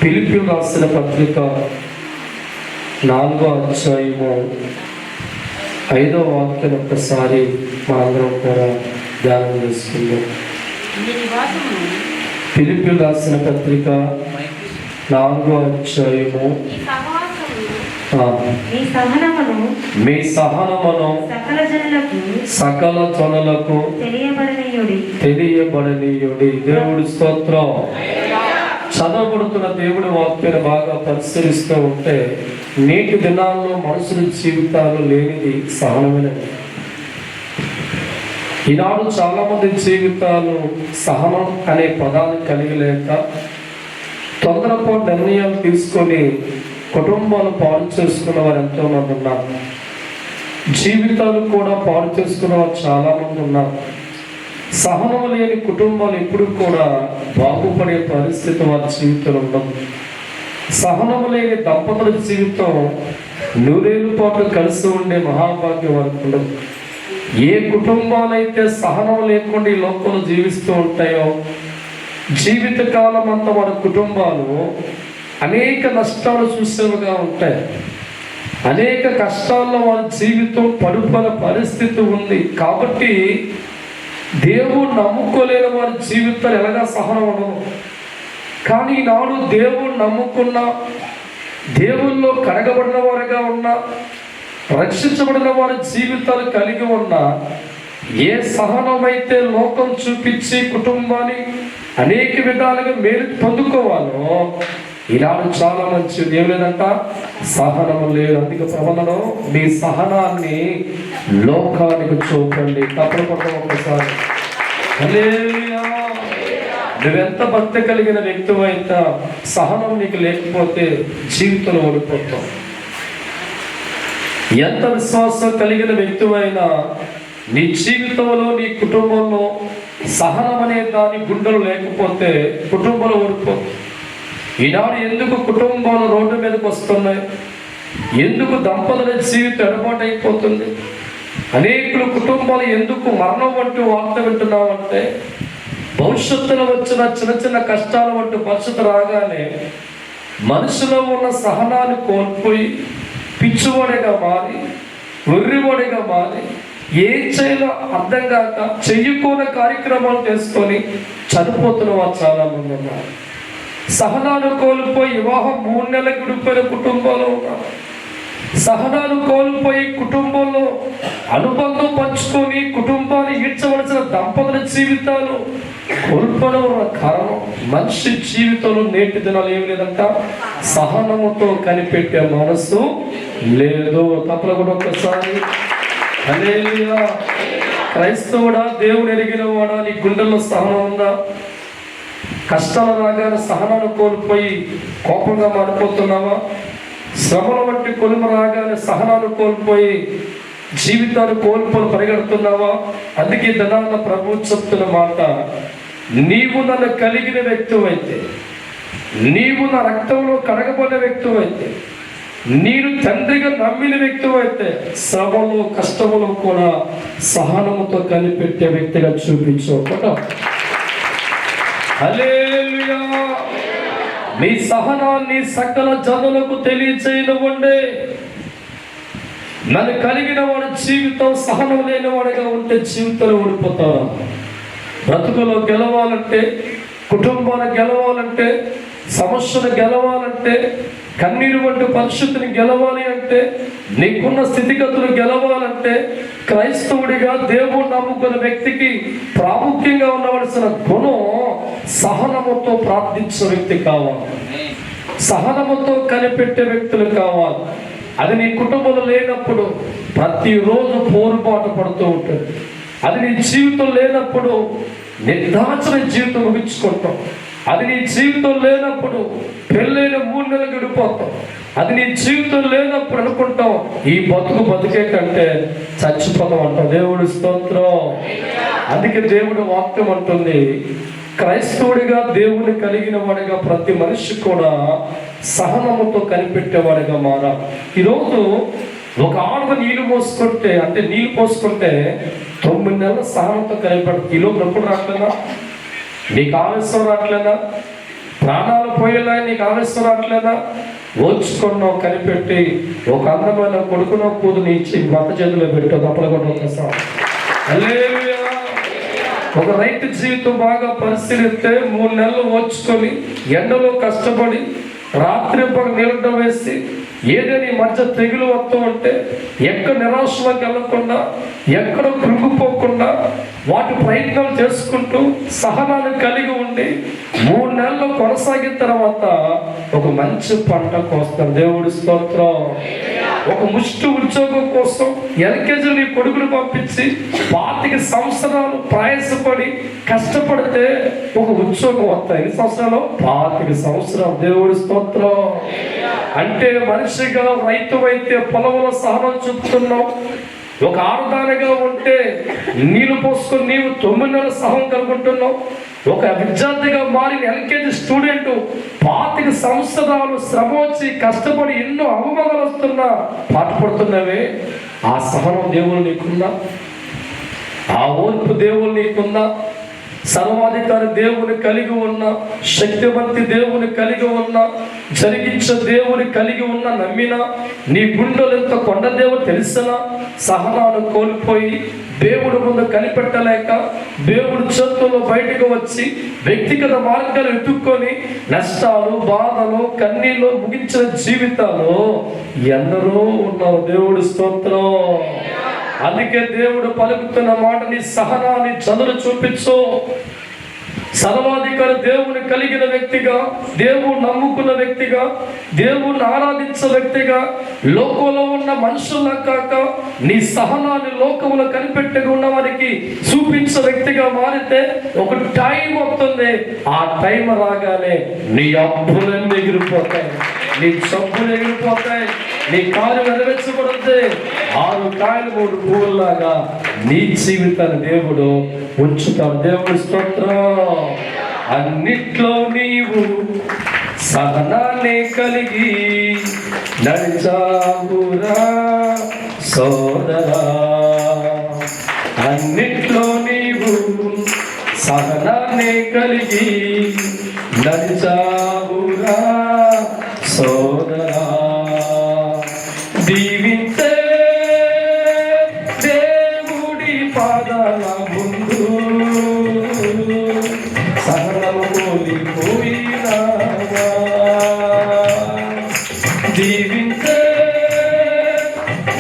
ఫిలిప్పీయులకు రాసిన పత్రిక 4వ అధ్యాయము 5వ వాక్యం ఒక్కసారి మనందరం కూడా ధ్యానం చేసుకుందాం. ఫిలిప్పీయులకు రాసిన పత్రిక 4వ అధ్యాయము మీ సహనమును సకల జనులకు తెలియబడనీయుడి. దేవుడి స్తోత్రం. చదవబడుతున్న దేవుడి వాక్యాన్ని బాగా పరిశీలిస్తూ ఉంటే నేటి దినాల్లో మనుషుల జీవితాలు లేనిది సహనమైనది. ఈనాడు చాలా మంది జీవితాలు సహనం అనే పదాన్ని కలిగి లేక తొందరపాటు నిర్ణయాలు తీసుకొని కుటుంబాలు పాడు చేసుకున్న వారు ఎంతో మంది ఉన్నారు. జీవితాలు కూడా పాడు చేసుకున్న వారు చాలా మంది ఉన్నారు. సహనం లేని కుటుంబాలు ఎప్పుడు కూడా బాగుపడే పరిస్థితి వారి జీవితంలో ఉండదు. సహనం లేని దంపతుల జీవితం 100 ఏళ్ళ పాటు కలిసి ఉండే మహాభాగ్యం వారికి ఉండదు. ఏ కుటుంబాలైతే సహనం లేకుండా ఈ లోకంలో జీవిస్తూ ఉంటాయో జీవితకాలం అంతా వారి కుటుంబాలు అనేక నష్టాలు చూసేవిగా ఉంటాయి. అనేక కష్టాల్లో వారి జీవితం పడుపల పరిస్థితి ఉంది. కాబట్టి దేవుడు నమ్ముకోలేని వారి జీవితాలు ఎలాగా సహనం ఉండవు. కానీ ఈనాడు దేవుడు నమ్ముకున్న, దేవుల్లో కడగబడిన వారిగా ఉన్న, రక్షించబడిన వారి జీవితాలు కలిగి ఉన్న ఏ సహనమైతే లోకం చూపించి కుటుంబాన్ని అనేక విధాలుగా మేలు పొందుకోవాలో ఈనాడు చాలా మంచిది ఏం లేదంట, సహనము లేదు. అందుకే ప్రబలను మీ సహనాన్ని లోకానికి చూపండి. తప్పకుండా ఒకసారి హల్లెలూయా. నువ్వెంత భక్తి కలిగిన వ్యక్తి అయితే సహనం నీకు లేకపోతే జీవితంలో ఓడిపోతావు. ఎంత విశ్వాసం కలిగిన వ్యక్తి అయినా నీ జీవితంలో నీ కుటుంబంలో సహనం అనే దాని గుండెలు లేకపోతే కుటుంబంలో ఓడిపోతుంది. ఈనాడు ఎందుకు కుటుంబాలు రోడ్డు మీదకి వస్తున్నాయి? ఎందుకు దంపతుల జీవితం ఎడబాటు అయిపోతుంది? అనేకులు కుటుంబాలు ఎందుకు మరణం వంటి వార్త వింటున్నామంటే భవిష్యత్తులో వచ్చిన చిన్న చిన్న కష్టాల వంటి పరిస్థితి రాగానే మనుషులో ఉన్న సహనాన్ని కోల్పోయి పిచ్చివాడిగా మారి వెర్రివాడిగా మారి ఏం చేయాలో అర్థం కాక చెయ్యకూడని కార్యక్రమాలు చేసుకొని చనిపోతున్న వారు చాలా మంది ఉన్నారు. సహనాన్ని కోల్పోయి వివాహం 3 నెలలకు విడిపోయిన కుటుంబాలు ఉన్నారు. సహనాన్ని కోల్పోయి కుటుంబంలో అనుబంధం పంచుకొని కుటుంబాన్ని ఈడ్చవలసిన దంపతుల జీవితాలు కోల్పోవడం కారణం మనిషి జీవితంలో నేటి దినాలు ఏమి లేదంట, సహనముతో కనిపెట్టే మనసు లేదు. తప్పల కూడా ఒక్కసారి హల్లెలూయా. క్రైస్తవుడా, దేవుడు ఎరిగిన వాడా, నీ గుండెల్లో సహనం ఉందా? కష్టాలు రాగానే సహనాన్ని కోల్పోయి కోపంగా మారిపోతున్నావా? శ్రమల వంటి కొలుము రాగానే సహనాన్ని కోల్పోయి జీవితాన్ని కోల్పోయి పరిగెడుతున్నావా? అందుకే ధనాన్న ప్రభు చెప్తున్న మాట, నీవు నన్ను కలిగిన వ్యక్తి అయితే, నీవు నా రక్తంలో కడగబడిన వ్యక్తి అయితే, నేను తండ్రిగా నమ్మిన వ్యక్తి అయితే శ్రమలు కష్టములు కూడా సహనముతో కనిపెట్టే వ్యక్తిగా చూపించు. హల్లెలూయా. మీ సహనాన్ని సకల జనులకు తెలియచేయనివ్వండి. నన్ను కలిగిన వాడి జీవితం సహనం లేని వాడిగా ఉంటే జీవితంలో ఓడిపోతారు. బ్రతుకులో గెలవాలంటే, కుటుంబాన్ని గెలవాలంటే, సమస్యను గెలవాలంటే, కన్నీరు వంటి పరిస్థితిని గెలవాలి అంటే, నీకున్న స్థితిగతులు గెలవాలంటే క్రైస్తవుడిగా దేవుడు నమ్ముకున్న వ్యక్తికి ప్రాముఖ్యంగా ఉండవలసిన గుణం సహనముతో ప్రార్థించే వ్యక్తి కావాలి. సహనముతో కనిపెట్టే వ్యక్తులు కావాలి. అది నీ కుటుంబంలో లేనప్పుడు ప్రతిరోజు పోరుబాటు పడుతూ ఉంటుంది. అది నీ జీవితం లేనప్పుడు నిర్దాచన జీవితం ముగించుకుంటాం. అది నీ జీవితం లేనప్పుడు పెళ్ళైన 3 నెలలు గడిపోతాం. అది నీ జీవితం లేనప్పుడు అనుకుంటాం ఈ బతుకే కంటే చచ్చిపోతాం అంటాం. దేవుడి స్తోత్రం. అందుకే దేవుడి వాక్యం అంటుంది, క్రైస్తవుడిగా దేవుని కలిగిన వాడిగా ప్రతి మనిషి కూడా సహనముతో కనిపెట్టేవాడిగా మారాలి. ఈరోజు ఒక ఆడవ నీళ్లు పోసుకుంటే 9 నెలల సహనంతో కనిపెడుతుంది. ఈలోపు ఎప్పుడు రావట్లేదా? నీకు ఆలస్యం రావట్లేదా? ప్రాణాలు పోయేలా నీకు ఆవేశం రావట్లేదా? ఓర్చుకున్నావు, కనిపెట్టి ఒక అందమైన కొడుకునో కూతుని ఇచ్చి భర్త చేతిలో పెట్టు తప్పకుండా. హల్లెలూయా. ఒక రైతు జీవితం బాగా పరిశీలిస్తే 3 నెలలు ఓర్చుకొని ఎండలో కష్టపడి రాత్రి నీళ్ళ వేసి ఏదైనా మధ్య తెగులు వస్తూ ఉంటే ఎక్కడ నిరాశలోకి వెళ్ళకుండా, ఎక్కడ కృంగిపోకుండా వాటి ప్రయత్నాలు చేసుకుంటూ సహనాన్ని కలిగి ఉండి 3 నెలలు కొనసాగిన తర్వాత ఒక మంచి పంట కోస్తాడు. దేవుడి స్తోత్రం. ఒక ముష్టి ఉద్యోగం కోసం ఎల్కేజీ నీ కొడుకును పంపించి 25 సంవత్సరాలు ప్రయాసపడి కష్టపడితే ఒక ఉద్యోగం వస్తాయి. ఎన్ని సంవత్సరాలు? 25 సంవత్సరాలు. దేవుడి స్తోత్రం. అంటే మనిషిగా రైతు అయితే పొలంలో సహనం చూపుతున్నావు. ఒక ఆరుదానిగా ఉంటే నీళ్లు పోసుకొని నీవు 9 నెలల సహనం కలుగుంటున్నావు. ఒక విద్యార్థిగా మారిన ఎల్కేజీ స్టూడెంట్ 25 సంవత్సరాలు శ్రమ వచ్చి కష్టపడి ఎన్నో అవమానాలు వస్తున్నా పాటుపడుతున్నవే. ఆ సహనం దేవుడు నీకుందా? ఆ ఓర్పు దేవుడు నీకుందా? సర్వాధికారి దేవుని కలిగి ఉన్న, శక్తివంతి దేవుని కలిగి ఉన్న, జరిగించే దేవుని కలిగి ఉన్న నమ్మినా నీ గుండెలు ఎంత కొండ దేవుడు తెలిసినా సహనాన్ని కోల్పోయి దేవుడు ముందు కనిపెట్టలేక దేవుడు చేతుల్లో బయటకు వచ్చి వ్యక్తిగత మార్గాలు ఎత్తుక్కొని నష్టాలు, బాధలు, కన్నీళ్ళు ముగించిన జీవితాలు ఎందరో ఉన్నారు. దేవుడి స్తోత్రం. అందుకే దేవుడు పలుకుతున్న మాట, నీ సహనాన్ని చదువు చూపించు. సర్వాధికారి దేవుని కలిగిన వ్యక్తిగా, దేవుడు నమ్ముకున్న వ్యక్తిగా, దేవుణ్ణి ఆరాధించే వ్యక్తిగా, లోకంలో ఉన్న మనుషుల్లా కాక నీ సహనాన్ని లోకంలో కనిపెట్టుకు ఉన్న వారికి చూపించే వ్యక్తిగా మారితే ఒక టైం వస్తుంది. ఆ టైం రాగానే నీ అప్పులన్నీ ఎగిరిపోతాయి, నీ సబ్బులు ఎగిరిపోతాయి, నీ కాలు నెరవేర్చబడుతుంది. 6 కాయలు 3 పువ్వులాగా నీ జీవితాన్ని దేవుడు ఉంచుతాడు. దేవుడి స్తోత్రం. అన్నిట్లో నీవు సహనాన్ని కలిగి నడిచావురా సోదరా. అన్నిట్లో నీవు సహనాన్ని కలిగి నడిచావురా సోదరా. దీవించే దేవుడి పాదాల ముందు సహనము కోల్పోయినావా? దీవించే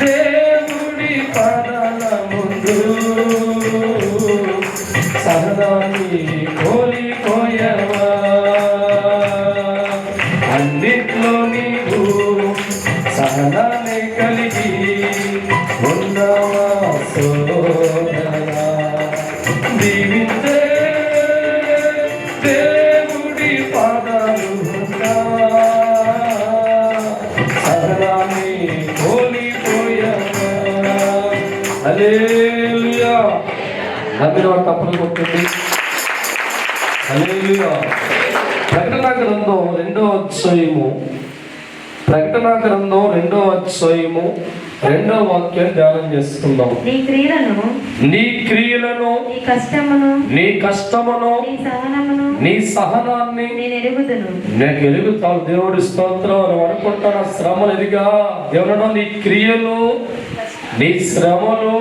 దేవుడి పాదాల ముందు సహనాన్ని కోల్పోయావా? అన్నిట్లో నీవు సహనాన్ని కలిగి ఉన్నవా సోదరా. దీవించే దేవుడి పాదాలు సహనాన్ని కోల్పోయావా? హల్లెలూయా. నమ్మిన వారు తప్పలు కొట్టింది. హల్లెలూయా. ప్రకటన గ్రంథం 2వ అధ్యాయము, ప్రకటన గ్రంథం 2వ అధ్యాయము 2వ వాక్యం ధ్యానం చేసుకుందాం. నీ క్రియలను, నీ కష్టమును, నీ సహనాన్ని నేను ఎరుగుదును. నేను ఎరుగుతాను. దేవుడి స్తోత్రం. నువ్వు అనుకుంటాను శ్రమలు ఎదిగా ఎవరన్నా నీ క్రియలు, నీ శ్రమలు,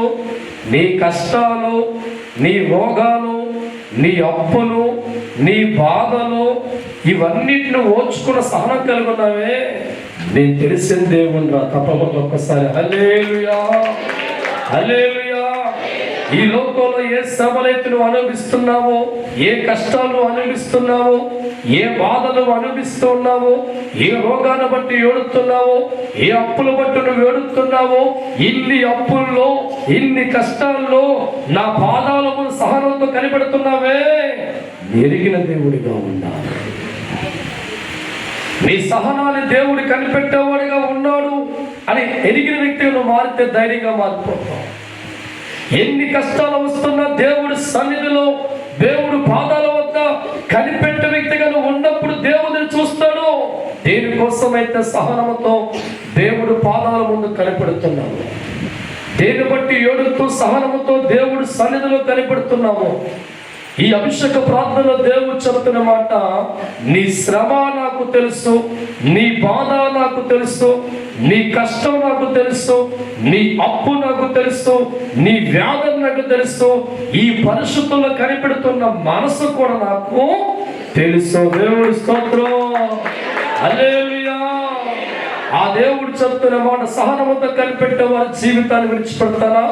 నీ కష్టాలు, నీ రోగాలు, నీ అప్పులు, నీ బాధలు, ఇవన్నిటిని ఓర్చుకున్న సహనం కలిగి ఉన్నావే. నేను తెలిసిన దేవుని రా. తప్పకుండా ఒక్కసారి హల్లెలూయా, హల్లెలూయా. ఈ లోకంలో ఏ శ్రమలైతే నువ్వు అనుభవిస్తున్నావో, ఏ కష్టాలు అనుభవిస్తున్నావో, ఏ బాధలు అనుభవిస్తున్నావో, ఏ రోగాన్ని బట్టి ఏడుతున్నావో, ఏ అప్పులు బట్టి నువ్వు ఏడుతున్నావో, ఇన్ని అప్పుల్లో, ఇన్ని కష్టాల్లో నా పాదాల ముందు సహనంతో కనిపెడుతున్నావే. ఎరిగిన దేవుడిగా ఉండాలి. నీ సహనాన్ని దేవుడు కనిపెట్టేవాడిగా ఉన్నాడు అని ఎరిగిన వ్యక్తిగా నువ్వు మారితే ధైర్యంగా మారిపోతావు. ఎన్ని కష్టాలు వస్తున్నా దేవుడి సన్నిధిలో, దేవుడు పాదాల వద్ద కనిపెట్టే వ్యక్తిగా నువ్వు ఉన్నప్పుడు దేవుడిని చూస్తాడు. దేనికోసమైతే సహనంతో దేవుడు పాదాల ముందు కనిపెడుతున్నావు, దేని బట్టి ఏడుతూ సహనముతో దేవుడు సన్నిధిలో కనిపెడుతున్నాము, ఈ అభిషేక ప్రార్థనలో దేవుడు చెబుతున్న మాట, నీ శ్రమ నాకు తెలుసు, నీ బాధ నాకు తెలుసు, నీ కష్టం నాకు తెలుసు, నీ అప్పు నాకు తెలుసు, నీ వ్యాధి నాకు తెలుసు, ఈ పరిశుద్ధంలో కనిపెడుతున్న మనసు కూడా నాకు తెలుసు. దేవుడి స్తోత్రం, హల్లెలూయా. ఆ దేవుడు చెప్తున్న మాట, సహనముతో కనిపెట్టే వారి జీవితాన్ని విడిచిపెడతారా?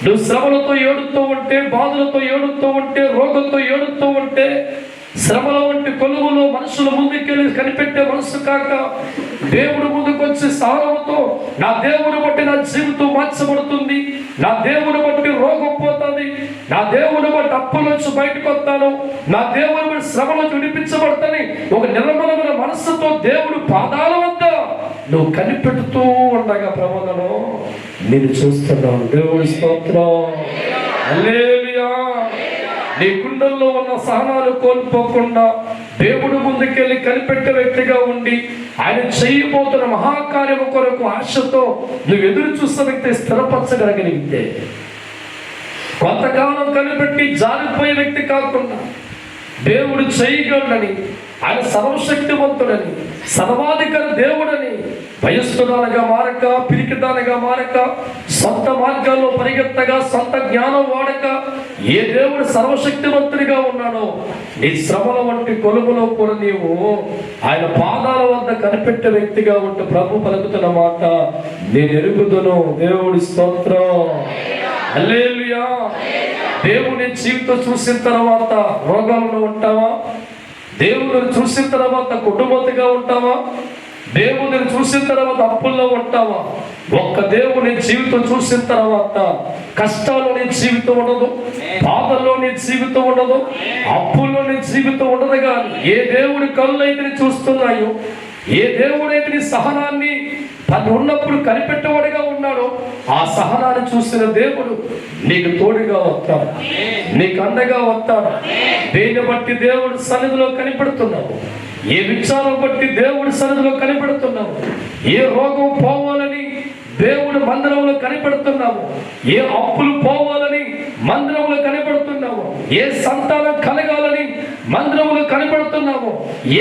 నువ్వు శ్రమలతో ఏడుతూ ఉంటే, బాధలతో ఏడుతూ ఉంటే, రోగంతో ఏడుతూ ఉంటే, శ్రమల వంటి కొలువులో మనుషుల ముందుకెళ్ళి కనిపెట్టే మనసు కాక దేవుడు ముందుకు వచ్చి సహనంతో, నా దేవుని బట్టి నా జీవితం మార్చబడుతుంది, నా దేవుని బట్టి రోగం పోతుంది, నా దేవుని బట్టి అప్పుల నుంచి బయటకు వస్తాను, నా దేవుని బట్టి శ్రమ నుంచి విడిపించబడతాని ఒక నిర్మలమైన మనస్సుతో దేవుడు పాదాల వద్ద నువ్వు కనిపెడుతూ ఉండగా ప్రమాదను నేను చూస్తున్నాను. దేవుడి స్తోత్రం, హల్లెలూయా. నీ గుండెల్లో ఉన్న సహనాలు కోల్పోకుండా దేవుడు ముందుకెళ్ళి కనిపెట్టే వ్యక్తిగా ఉండి ఆయన చేయబోతున్న మహాకార్యము కొరకు ఆశతో నువ్వు ఎదురు చూస్తున్న వ్యక్తి స్థిరపరచగలిగితే, కొంతకాలం కనిపెట్టి జారిపోయే వ్యక్తి కాకుండా దేవుడు చేయగలడని, ఆయన సర్వశక్తివంతుడని, సర్వాధికార దేవుడని భయస్థురాలుగా మారక, పిరికిదానిగా మారక, సొంత మార్గాల్లో పరిగెత్తగా, సొంత జ్ఞానం వాడక, ఏ దేవుడు సర్వశక్తివంతుడిగా ఉన్నాడో నీ శ్రమల వంటి కొలుములో కూడా నీవు ఆయన పాదాల వద్ద కనిపెట్టే వ్యక్తిగా ఉంటే ప్రభు పలుకుతున్న మాట, నేను ఎరుగుదును. దేవుడి స్తోత్రం, హల్లెలూయా. దేవుని జీవితం చూసిన తర్వాత రోగాల్లో ఉంటావా? దేవుడిని చూసిన తర్వాత కుటుంబంగా ఉంటావా? దేవుడిని చూసిన తర్వాత అప్పుల్లో ఉంటావా? ఒక్క దేవుని జీవితం చూసిన తర్వాత కష్టాల్లో నీ జీవితం ఉండదు, బాధల్లో నీ జీవితం ఉండదు, అప్పుల్లో నీ జీవితం ఉండదు. కానీ ఏ దేవుడి కళ్ళు అయితే చూస్తున్నాయో, ఏ దేవుడైతే నీ సహనాన్ని తను ఉన్నప్పుడు కనిపెట్టేవాడిగా ఉన్నాడో, ఆ సహనాన్ని చూసిన దేవుడు నీకు తోడుగా వస్తాడు, నీకు అండగా వస్తాడు. దేన్ని బట్టి దేవుడు సన్నిధిలో కనిపెడుతున్నావు? ఏ విచారం బట్టి దేవుడి సన్నిధిలో కనిపెడుతున్నావు? ఏ రోగం పోవాలని దేవుడు మందిరంలో కనిపెడుతున్నావు? ఏ అప్పులు పోవాలని మందిరంలో కనిపెడుతున్నావు? ఏ సంతానం కలగాలని మందిరంలో కనిపెడుతున్నావు?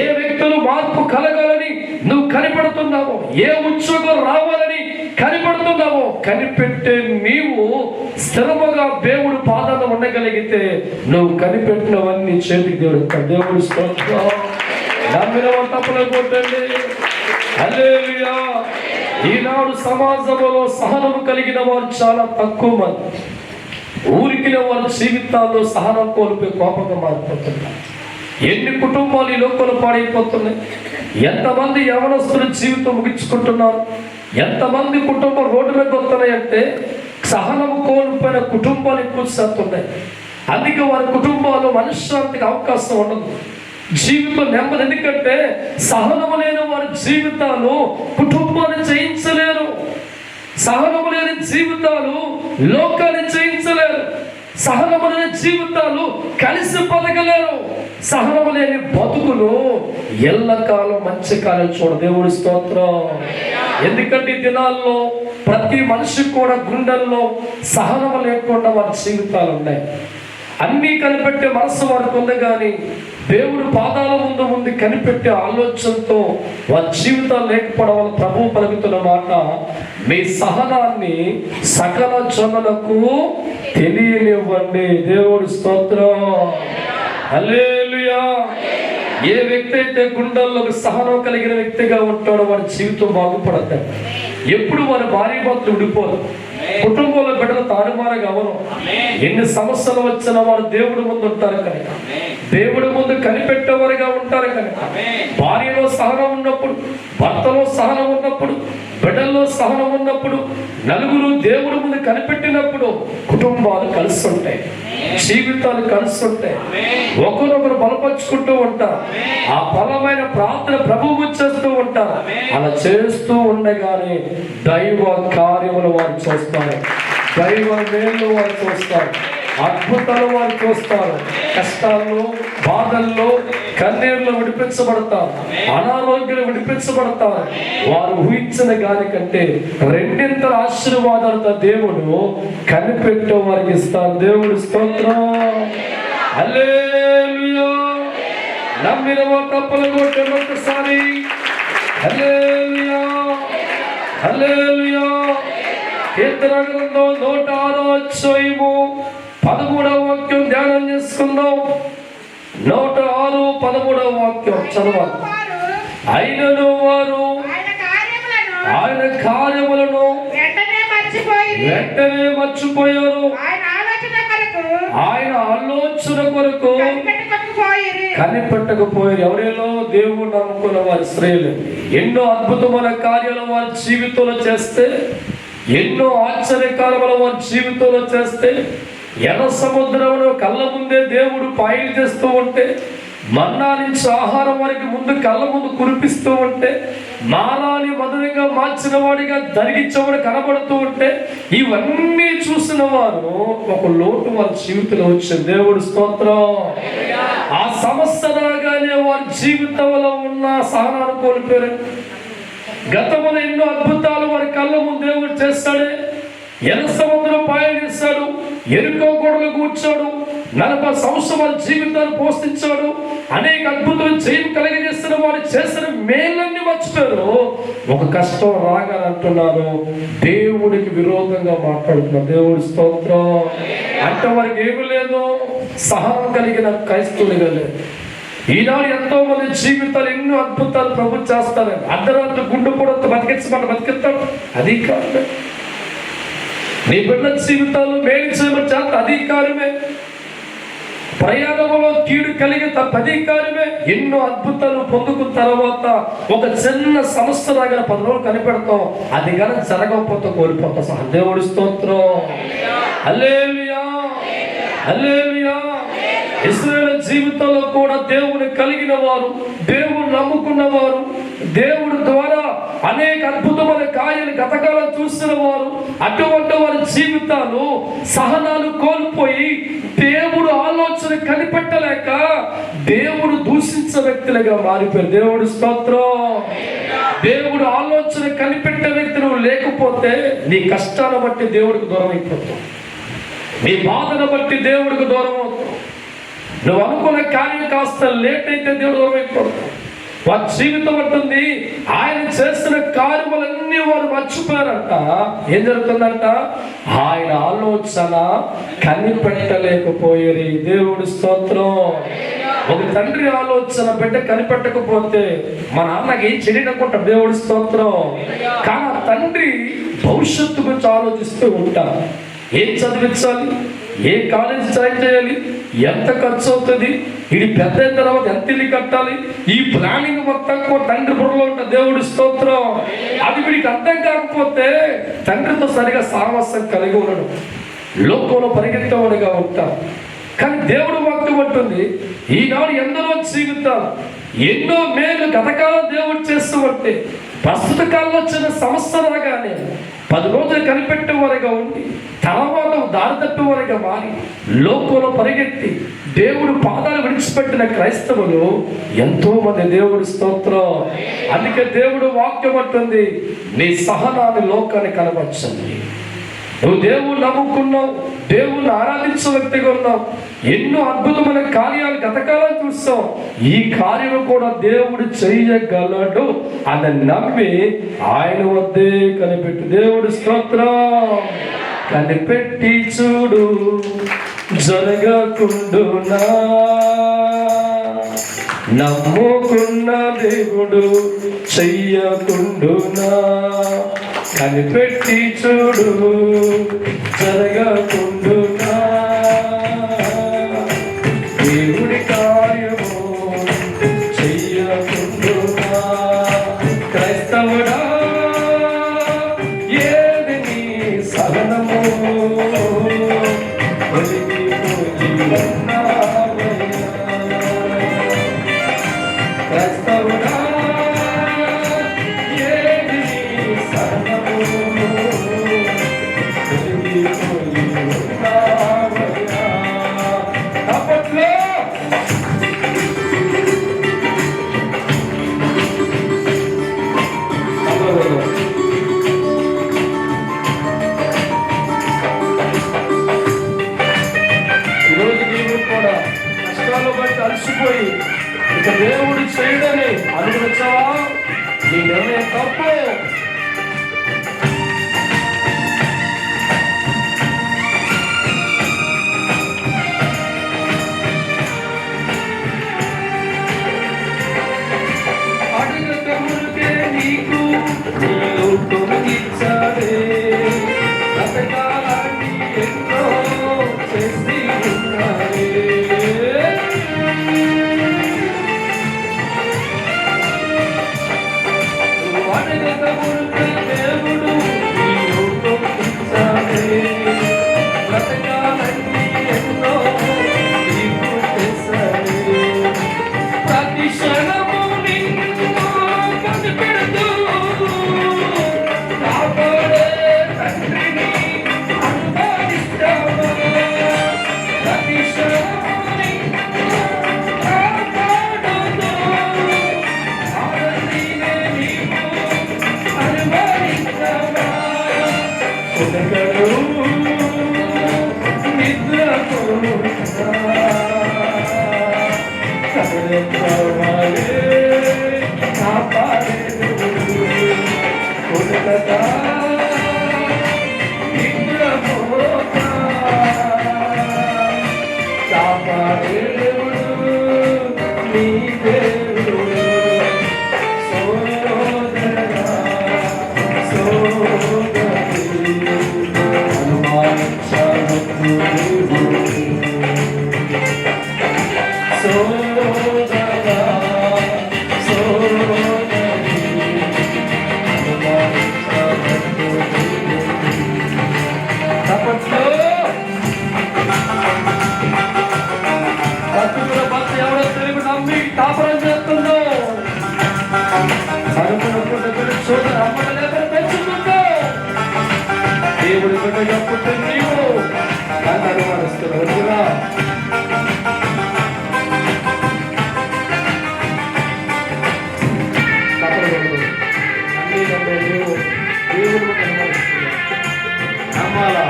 ఏ వ్యక్తులు మార్పు కలగాలని నువ్వు కనిపెడుతున్నావు? ఏ ఉద్యోగం రావాలని కనిపెడుతున్నావు? కనిపెట్టే నీవు స్థిరముగా దేవుడు పాదాలు ఉండగలిగితే నువ్వు కనిపెట్టినవన్నీ చేతికి దేవుడు స్తోత్రం. నమ్మిన తప్పులు కొట్టండి, హల్లెలూయా. ఈనాడు సమాజంలో సహనము కలిగిన వారు చాలా తక్కువ మంది. ఊరికి వారి జీవితాల్లో సహనం కోల్పోయి కోపంగా మారిపోతున్నారు. ఎన్ని కుటుంబాలు ఈ లోపల పాడైపోతున్నాయి. ఎంతమంది యవనస్తుల జీవితం ముగించుకుంటున్నారు. ఎంతమంది కుటుంబం రోడ్డు మీద వస్తున్నాయంటే సహనము కోల్పోయిన కుటుంబాలు ఎక్కువ శాతున్నాయి. అందుకే వారి కుటుంబాల్లో మనశ్శాంతికి అవకాశం ఉండదు, జీవితం నెమ్మది. ఎందుకంటే సహనము లేని వారి జీవితాలు కుటుంబాన్ని జయించలేరు. సహనము లేని జీవితాలు లోకాన్ని జయించలేరు. సహనము లేని జీవితాలు కలిసి బతకలేరు. సహనము లేని బతుకులు ఎల్లకాలం మంచి కాలం చూడ. దేవుడి స్తోత్రం. ఎందుకంటే ఈ దినాల్లో ప్రతి మనిషి కూడా గుండెల్లో సహనము లేకుండా వారి జీవితాలు ఉన్నాయి. అన్నీ కనిపెట్టే మనసు వారికి ఉంది, కానీ దేవుడు పాదాల ముందు కనిపెట్టే ఆలోచనతో వారి జీవితాలు లేకపోవడం వల్ల ప్రభువు పలుకుతున్న మాట, మీ సహనాన్ని సకల జనులకు తెలియనివ్వండి. దేవుడి స్తోత్రం, హల్లెలూయా. ఏ వ్యక్తి అయితే గుండెల్లో సహనం కలిగిన వ్యక్తిగా ఉంటాడో వారి జీవితం బాగుపడతాడు. ఎప్పుడు వారి భార్య భర్తలు విడిపోదు, కుటుంబంలో బిడ్డలు తారుమారుగా అవరు. ఎన్ని సమస్యలు వచ్చినా వారు దేవుడి ముందు ఉంటారు కనుక, దేవుడి ముందు కనిపెట్టేవారుగా ఉంటారు కనుక, భార్యలో సహనం ఉన్నప్పుడు, భర్తలో సహనం ఉన్నప్పుడు, బిడ్డల్లో సహనం ఉన్నప్పుడు, నలుగురు దేవుడి ముందు కనిపెట్టినప్పుడు కుటుంబాలు కలిసి ఉంటాయి, జీవితాలు కలిసి ఉంటాయి, ఒకరొకరు బలపరుచుకుంటూ ఉంటారు. ఆ బలమైన ప్రార్థన ప్రభువు చేస్తూ ఉంటారు. అలా చేస్తూ ఉండగానే దైవ కార్యములు వారు చూస్తారు, దైవ మేలు వారు చూస్తారు, అద్భుతాలు వారు చూస్తారు. కష్టాల్లో, బాధల్లో, కన్నీరులో విడిపించబడతారు, అనారోగ్యాలు విడిపించబడతారు. వారు ఊహించిన గాని కంటే రెండింతల ఆశీర్వాదాలతో దేవుడు కనిపెట్టే వారికి ఇస్తారు. దేవుడి స్తోత్రం, హల్లెలూయా. నమ్మిన వారు తప్పలు కొట్టండి ఒకసారి. హల్లెలూయా, హల్లెలూయా. కీర్తన గ్రంథం 106వ అధ్యాయము 13వ వాక్యం ధ్యానం చేసుకుందాం. 106:13 వాక్యం చదవాలి. అయినను వారు ఆయన కార్యములను వెంటనే మర్చిపోయారు. ఆయన ఆలోచన కొరకు కనిపెట్టకపోయారు. ఎవరిలో? దేవుడు నమ్ముకున్న వారి స్త్రీలు ఎన్నో అద్భుతమైన కార్యాలు వారి జీవితంలో చేస్తే, ఎన్నో ఆశ్చర్యకారములు వారి జీవితంలో చేస్తే, ఎర్ర సముద్రంలో కళ్ళ ముందే దేవుడు పాయలు చేస్తూ ఉంటే, మన్నా నుంచి ఆహారం వారికి ముందు కళ్ళ ముందు కురిపిస్తూ ఉంటే, మాలాని మధురంగా మార్చిన వాడిగా ధరిగించేవాడు కనబడుతూ ఉంటే, ఇవన్నీ చూసిన వారు ఒక లోటు వారి జీవితంలో వచ్చింది. దేవుడు స్తోత్రం. ఆ సమస్య రాగానే వారి జీవితంలో ఉన్న సహనాన్ని కోల్పోయారు. గతంలో ఎన్నో అద్భుతాలు వారి కళ్ళ ముందు దేవుడు చేస్తాడే. ఎర్ర సముద్రం పాయలు చేస్తాడు, ఎరుకో గోడలు కూర్చాడు, 40 సంవత్సరాల జీవితాన్ని పోషించాడు, అనేక అద్భుతాలు జయం కలిగజేస్తున్న వాడు చేసిన మేలన్నీ మర్చిపోయారు. ఒక కష్టం రాగానంటున్నారు, దేవుడికి విరోధంగా మాట్లాడుతున్నారు. దేవుడి స్తోత్రం. అంటే వారికి ఏమి లేదు, సహనం కలిగిన క్రైస్తవులుగా లేదు. ఈనాడు ఎంతో మంది జీవితాలు ఎన్నో అద్భుతాలు ప్రభు చేస్తారు. అర్ధరాత్రి గుండు కూడా బతికిస్తాడు. అది కాదు. నీ బిడ్డల జీవితాలు మేలు చేయమని చేత అధికారమే. ప్రయాణంలో కీడు కలిగే అధికారమే. ఎన్నో అద్భుతాలు పొందుకున్న తర్వాత ఒక చిన్న సమస్య రాగా 10 రోజులు కనిపెడతాం. అది కానీ జరగకపోతే కోల్పోతాం. సహా దేవుడి స్తోత్రం. హల్లెలూయా, హల్లెలూయా. ఇశ్రాయేలు జీవితంలో కూడా దేవుని కలిగిన వారు, దేవుని నమ్ముకున్న వారు, దేవుడి ద్వారా అనేక అద్భుతమైన కార్యాలు గతకాలం చూసిన వారు, అటువంటి వారి జీవితాలు సహనాలు కోల్పోయి దేవుడు ఆలోచన కనిపెట్టలేక దేవుడు దూషించే వ్యక్తులుగా మారిపోయారు. దేవుడి స్తోత్రం. దేవుడు ఆలోచన కనిపెట్టే వ్యక్తి నువ్వు లేకపోతే నీ కష్టాన్ని బట్టి దేవుడికి దూరం అయిపోతావు. నీ బాధను బట్టి దేవుడికి దూరం అవుతావు. నువ్వు అనుకున్న కార్యం కాస్త లేట్ అయితే దేవుడు దూరం అయిపోతావు. వారి జీవితం ఉంటుంది. ఆయన చేసిన కార్యములన్నీ వారు మర్చిపోయారంట. ఏం జరుగుతుందంట? ఆయన ఆలోచన కనిపెట్టలేకపోయేది. దేవుడి స్తోత్రం. ఒక తండ్రి ఆలోచన బిడ్డ కనిపెట్టకపోతే మా నాన్నకి చెడినకుంటాడు. దేవుడి స్తోత్రం. కానీ తండ్రి భవిష్యత్తు గురించి ఆలోచిస్తూ ఉంటారు. ఏం చదివించాలి, ఏ కాలేజీ జాయిన్ చేయాలి, ఎంత ఖర్చు అవుతుంది, ఇది పెద్ద అయిన తర్వాత ఎంత ఇల్లు కట్టాలి, ఈ ప్లానింగ్ మొత్తం కూడా తండ్రి బుర్రలో ఉంటుంది. దేవుడి స్తోత్రం. అది వీడికి అర్థం కాకపోతే తండ్రితో సరిగా సామరస్యం కలిగి ఉండడు, లోకంలో పరిగెత్తేవాడిగా ఉంటాడు. కానీ దేవుడు వాక్యం అంటుంది, ఈనాడు ఎందరో జీవితాలు ఎన్నో మేలు గతకాలం దేవుడు చేస్తూ ఉంటే ప్రస్తుత కాలంలో వచ్చిన సమస్య రాగానే 10 రోజులు కనిపెట్టేవారిగా ఉండి తర్వాత దారి తప్పేవారిగా మారి లోకంలో పరిగెత్తి దేవుడు పాదాలు విడిచిపెట్టిన క్రైస్తవులు ఎంతో మంది. దేవుడి స్తోత్రం. అందుకే దేవుడు వాక్యం అంటుంది, నీ సహనాన్ని లోకాన్ని కనబరచండి. నువ్వు దేవుణ్ణి నమ్ముకున్నావు, దేవుణ్ణి ఆరాధించే వ్యక్తిగా ఉన్నావు, ఎన్నో అద్భుతమైన కార్యాలు గతకాలం చూస్తావు. ఈ కార్యం కూడా దేవుడు చెయ్యగలడు అని నమ్మి ఆయన వద్దే కనిపెట్టు. దేవుడి స్తోత్రం. కనిపెట్టి చూడు జరగకుండునా, నమ్ముకున్న దేవుడు చెయ్యకుండునా. కనిపెట్టి చూడు జరగకుండునా, దేవుడి కార్యము చెయ్యకుండునా. క్రైస్తవుడా, ఏది నీ సహనము, క్రైస్తవుడా, ఏది నీ సహనము, నీ నిర్ణయం తప్పు. అడుగకమునుకే నీకు నీలో తొలగించాడే బ్రతకాలని ఎన్నో చేసి ఉన్నాడే. అడుగకమునుకే దేవుడు నీలో తొలగించాడే బ్రతకాలని ఎన్నో నీకు చేశాడే. ప్రతి క్షణము దేవుడి బిడ్డగా పుట్టిన నీవు నన్ను అనుమానిస్తున్నావుగా. దేవుడు నమ్మాలా.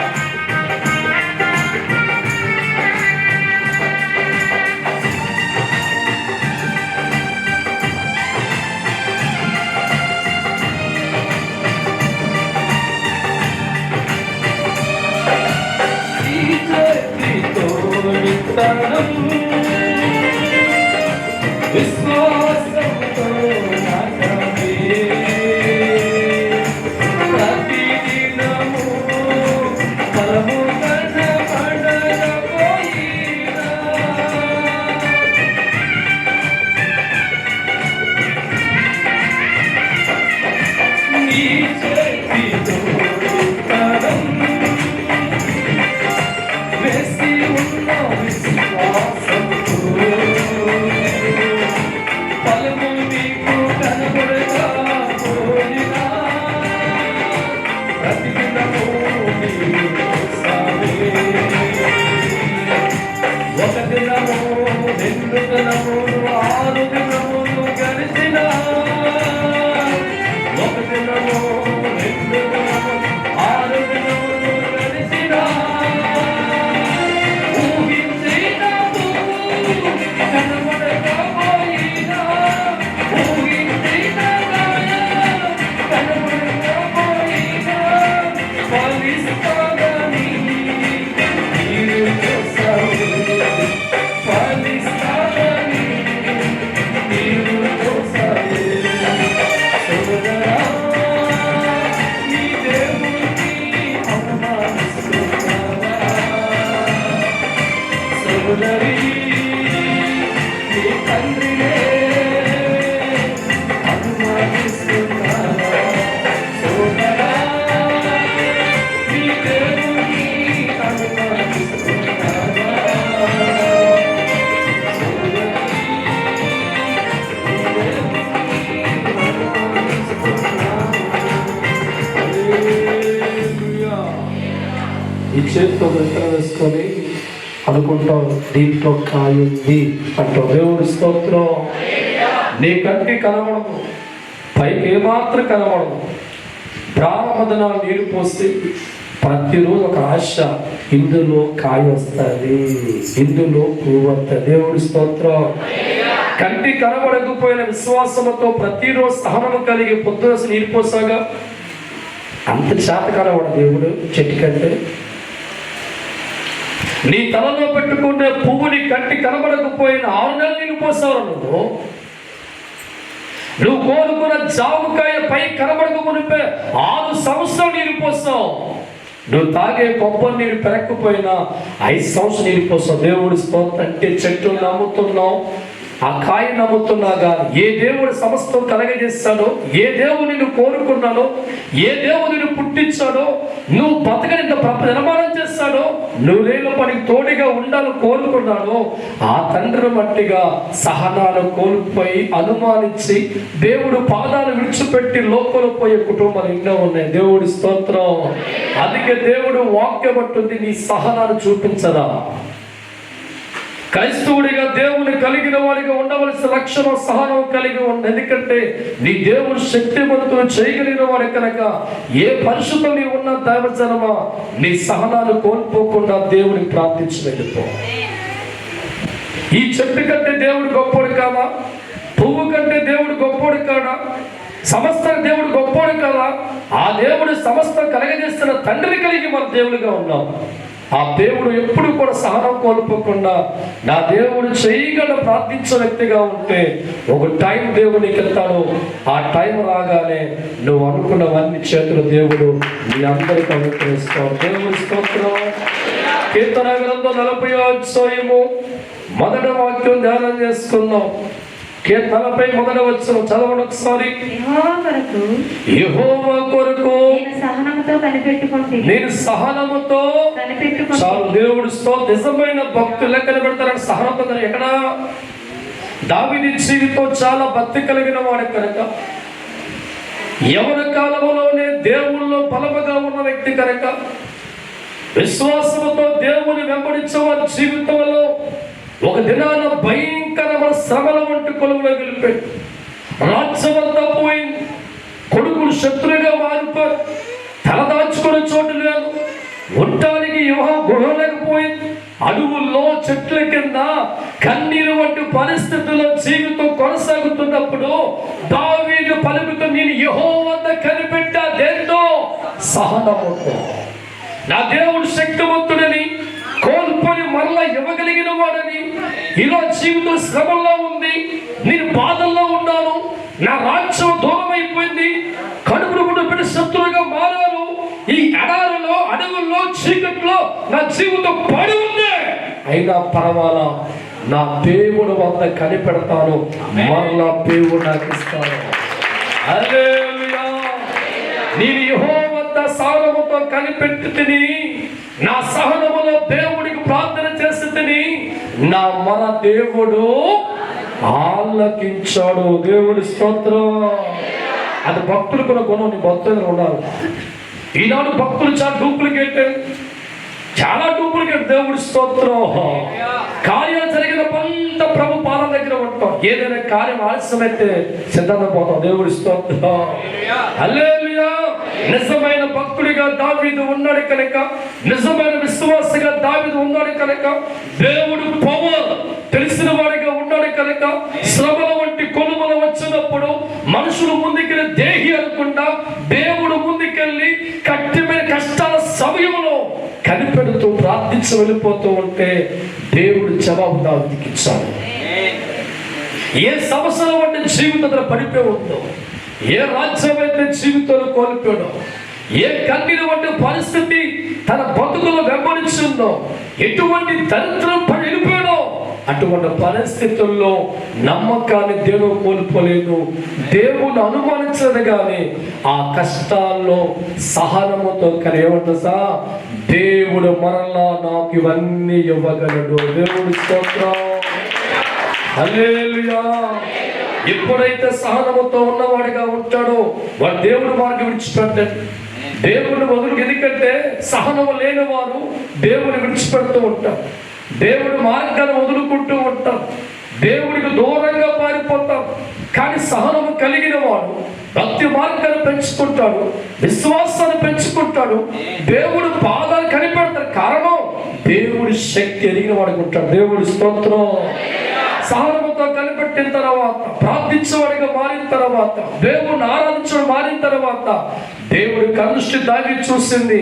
విశ్వాసంతో నాకమే ప్రతిదినము ఫలము కనపడకపోయినా నీ చేతితో విత్తనం వేసి ఉన్న విశ్వాసంతో ఫలము నీకు కనబడకపోయినా ప్రతిదినము నీవు చేస్తావే. ఒక దినము, రెండు దినములు, 6 దినములు గడిచినా, ఒక దినము, 2 దినములు, 6 దినములు గడిచినా ఊహించినప్పుడు కనబడకపోయినా, ఊహించిన గాయం కనబడకపోయినా ఫలిస్తానని నీవు చేశావు. ఫలిస్తానని నీవు చేశావు. సోదరా, నీ దేవుడిని అవమానిస్తున్నావా? సోదరీ, నీ తండ్రినే అనుమానిస్తున్నావా? సోదరా, నీ దేవుడిని అనుమానిస్తున్నావా? సోదరీ, నీ దేవుడిని హల్లెలూయా. ఈ చేతితో వెంటనే వేసుకొని అనుకుంటాం దీంట్లో కాయుంది అంటాం. దేవుడి స్తోత్రం. నీ కంటి కనబడదు, పైకి ఏమాత్రం కనబడదు. ప్రారంభన నీరు పోసి ప్రతిరోజు ఒక ఆశ, ఇందులో కాయ వస్తుంది, ఇందులో పువ్వు వస్తుంది. దేవుడి స్తోత్రం. కంటి కనబడకపోయిన విశ్వాసముతో ప్రతిరోజు సహనము కలిగి పొద్దున నీరు పోసాగా అంత చేత కనబడ దేవుడు చెట్టు కంటే. నీ తలలో పెట్టుకునే పువ్వుని కంటి కనబడకపోయిన 6 నెలలు నీళ్ళు పోసావు. నువ్వు కోరుకున్న జామకాయ పై కనబడకపోతే 6 సంవత్సరాలు నీళ్ళు పోసావు. నువ్వు తాగే కొబ్బరి నీరు పెరగకపోయినా 5 సంవత్సరాలు నీళ్ళు పోసావు. దేవుడి స్తోత్రం. అంటే చెట్లు నమ్ముతున్నావు, ఆ కాయ నమ్ముతున్నాగా ఏ దేవుడు సమస్తం కలగజేస్తాడో, ఏ దేవుడు నిన్ను కోరుకున్నాడో, ఏ దేవుడు నిన్ను పుట్టించాడో, నువ్వు బతకని నిర్మాణం చేస్తాడో, నువ్వు లేని పనికి తోడుగా ఉండాలని కోరుకున్నాడో ఆ తండ్రి మట్టిగా సహనాలు కోల్పోయి అనుమానించి దేవుడు పాదాలు విడిచిపెట్టి లోపల పోయే కుటుంబాలు ఎన్నో ఉన్నాయి. దేవుడి స్తోత్రం. అందుకే దేవుడు వాక్యం అంటుంది, నీ సహనాలు చూపించదా. క్రైస్తవుడిగా దేవుని కలిగిన వాడిగా ఉండవలసిన లక్షణం సహనం కలిగి ఉంది. ఎందుకంటే నీ దేవుడు శక్తివంతులు చేయగలిగిన వాడు కనుక ఏ పరిశుద్ధం నీ ఉన్న దైవజనమా నీ సహనాలు కోల్పోకుండా దేవుని ప్రార్థించి వెళ్ళిపో. ఈ చెట్టు కంటే దేవుడు గొప్పోడు కాదా? పువ్వు కంటే దేవుడు గొప్పోడు కాదా? సమస్త దేవుడు గొప్పోడు కాదా? ఆ దేవుడు సమస్తం కలగజేస్తున్న తండ్రి కలిగి మన దేవుడిగా ఉన్నాం. ఆ దేవుడు ఎప్పుడు కూడా సహనం కోల్పోకుండా నా దేవుడు చేయగల ప్రార్థించే వ్యక్తిగా ఉంటే ఒక టైం దేవునికి వెళ్తాడు. ఆ టైం రాగానే నువ్వు అనుకున్నవన్నీ చేతులు దేవుడు మీ అందరికీ అనుగ్రహిస్తావు. దేవుడి స్తోత్రం. కీర్తన గ్రంథం 40వ అధ్యాయము 1వ వాక్యం ధ్యానం చేసుకుందాం. 40 వచనం చదవండి ఒకసారి. యెహోవా కొరకు నేను సహనముతో చాలు. దేవుడు నిజమైన భక్తులు కనబెడతారని సహనంతో. ఎక్కడ దావీదు జీవితం చాలా భక్తి కలిగిన వాడు కనుక, యవన కాలంలోనే దేవుళ్ళలో బలముగా ఉన్న వ్యక్తి కనుక, విశ్వాసముతో దేవుని వెంబడించే వారి జీవితంలో ఒక దినాన భయంకరమైన శ్రమల వంటి కొలువులో గెలిపాడు. రాజ్యమంతా పోయింది. కొడుకులు శత్రువుగా మారిపోయి తలదాచుకునే చోటు లేదు. ఉండటానికి గృహ లేకపోయింది. అడవుల్లో చెట్ల కింద కన్నీరు వంటి పరిస్థితుల్లో జీవితం కొనసాగుతున్నప్పుడు దావీదు పలుకుతూ నేను యెహోవా వద్ద కనిపెట్టా దేంతో సహనముతో. నా దేవుడు శక్తివంతుడని, కోల్పోయి మరలా ఇవ్వగలిగిన వాడని, ఇలా జీవితం శ్రమల్లో ఉంది, నేను బాధల్లో ఉన్నాను, నా రాజ్యం దూరం అయిపోయింది, కడుపును కూడా పెట్టి శత్రువుగా మారాను, ఈ ఎడారిలో అడవుల్లో చీకట్లో నా జీవితం పడి ఉంది, అయినా పర్వాలా నా దేవుడు వద్ద కనిపెడతాను, మరలా దేవుడు నాకు ఇస్తాను. హల్లెలూయా. నేను యెహోవా వద్ద సహనముతో కనిపెట్టుతిని, నా సహనములో దేవుడికి ప్రార్థన చేస్తుందని నా మన దేవుడు ఆలకించాడు. దేవుడి స్తోత్రం. అది భక్తులు కూడా గుణం. నీ భక్తులు ఉండాలి. ఈనాడు భక్తులు చాలా డూప్లికేట్. దేవుడి స్తోత్రం. కార్యాలు జరిగిన పంత ప్రభు పాలన దగ్గర ఉంటాం. ఏదైనా కార్యం ఆలస్యమైతే సిద్ధంగా పోతాం. దేవుడి స్తోత్రం. హల్లెలూయా. నిజమైన భక్తుడిగా దావీదు ఉన్నాడు కనుక, నిజమైన విశ్వాసగా దావీదు ఉన్నాడు కనుక, దేవుడు పవర్ తెలిసిన వాడిగా ఉన్నాడు కనుక, శ్రమల వంటి కొలుములు వచ్చినప్పుడు మనుషులు ముందుకెళ్ళి దేహి అనుకుండా దేవుడు ముందుకెళ్ళి కఠినమైన కష్టాల సమయంలో కనిపెడుతూ ప్రార్థించి వెళ్ళిపోతూ ఉంటే దేవుడు జవాబు దావీదుకి ఇచ్చాడు. ఏ సంవత్సరం వంటి జీవితంలో పడిపోయి ఉందో, ఏ రాజ్యం అయితే జీవితంలో కోల్పోయాడో, ఏ కన్నీరు వంటి పరిస్థితి తన బతుకులో వెంబడించిందో, ఎటువంటి దరిద్రం వెళ్ళిపోయాడో, అటువంటి పరిస్థితుల్లో నమ్మకాన్ని దేవుడు కోల్పోలేదు. దేవుడు అనుమానించదు కానీ ఆ కష్టాల్లో సహనముతో కలిగేమంటా దేవుడు మరలా నాకు ఇవన్నీ ఇవ్వగలడు. దేవుడి స్తోత్రం. హల్లెలూయా. ఎప్పుడైతే సహనముతో ఉన్నవాడిగా ఉంటాడో వాడు దేవుడు మార్గం విడిచిపెట్టాడు. దేవుని వదులు. ఎందుకంటే సహనము లేని వారు దేవుని విడిచిపెడుతూ ఉంటారు, దేవుడి మార్గాన్ని వదులుకుంటూ ఉంటాం, దేవుడికి దూరంగా పారిపోతాం. కానీ సహనము కలిగిన వాడు భక్తి మార్గాన్ని పెంచుకుంటాడు, విశ్వాసాన్ని పెంచుకుంటాడు, దేవుడు పాదాలు కనిపెడతాడు. కారణం దేవుడి శక్తి ఎరిగిన వాడికి ఉంటాడు. దేవుడి స్తోత్రం. సహనముతో కనిపెట్టిన తర్వాత, ప్రార్థించేవాడిగా మారిన తర్వాత, దేవుడిని ఆరాధించడం మారిన తర్వాత దేవుడి కనుష్టి దాగి చూసింది.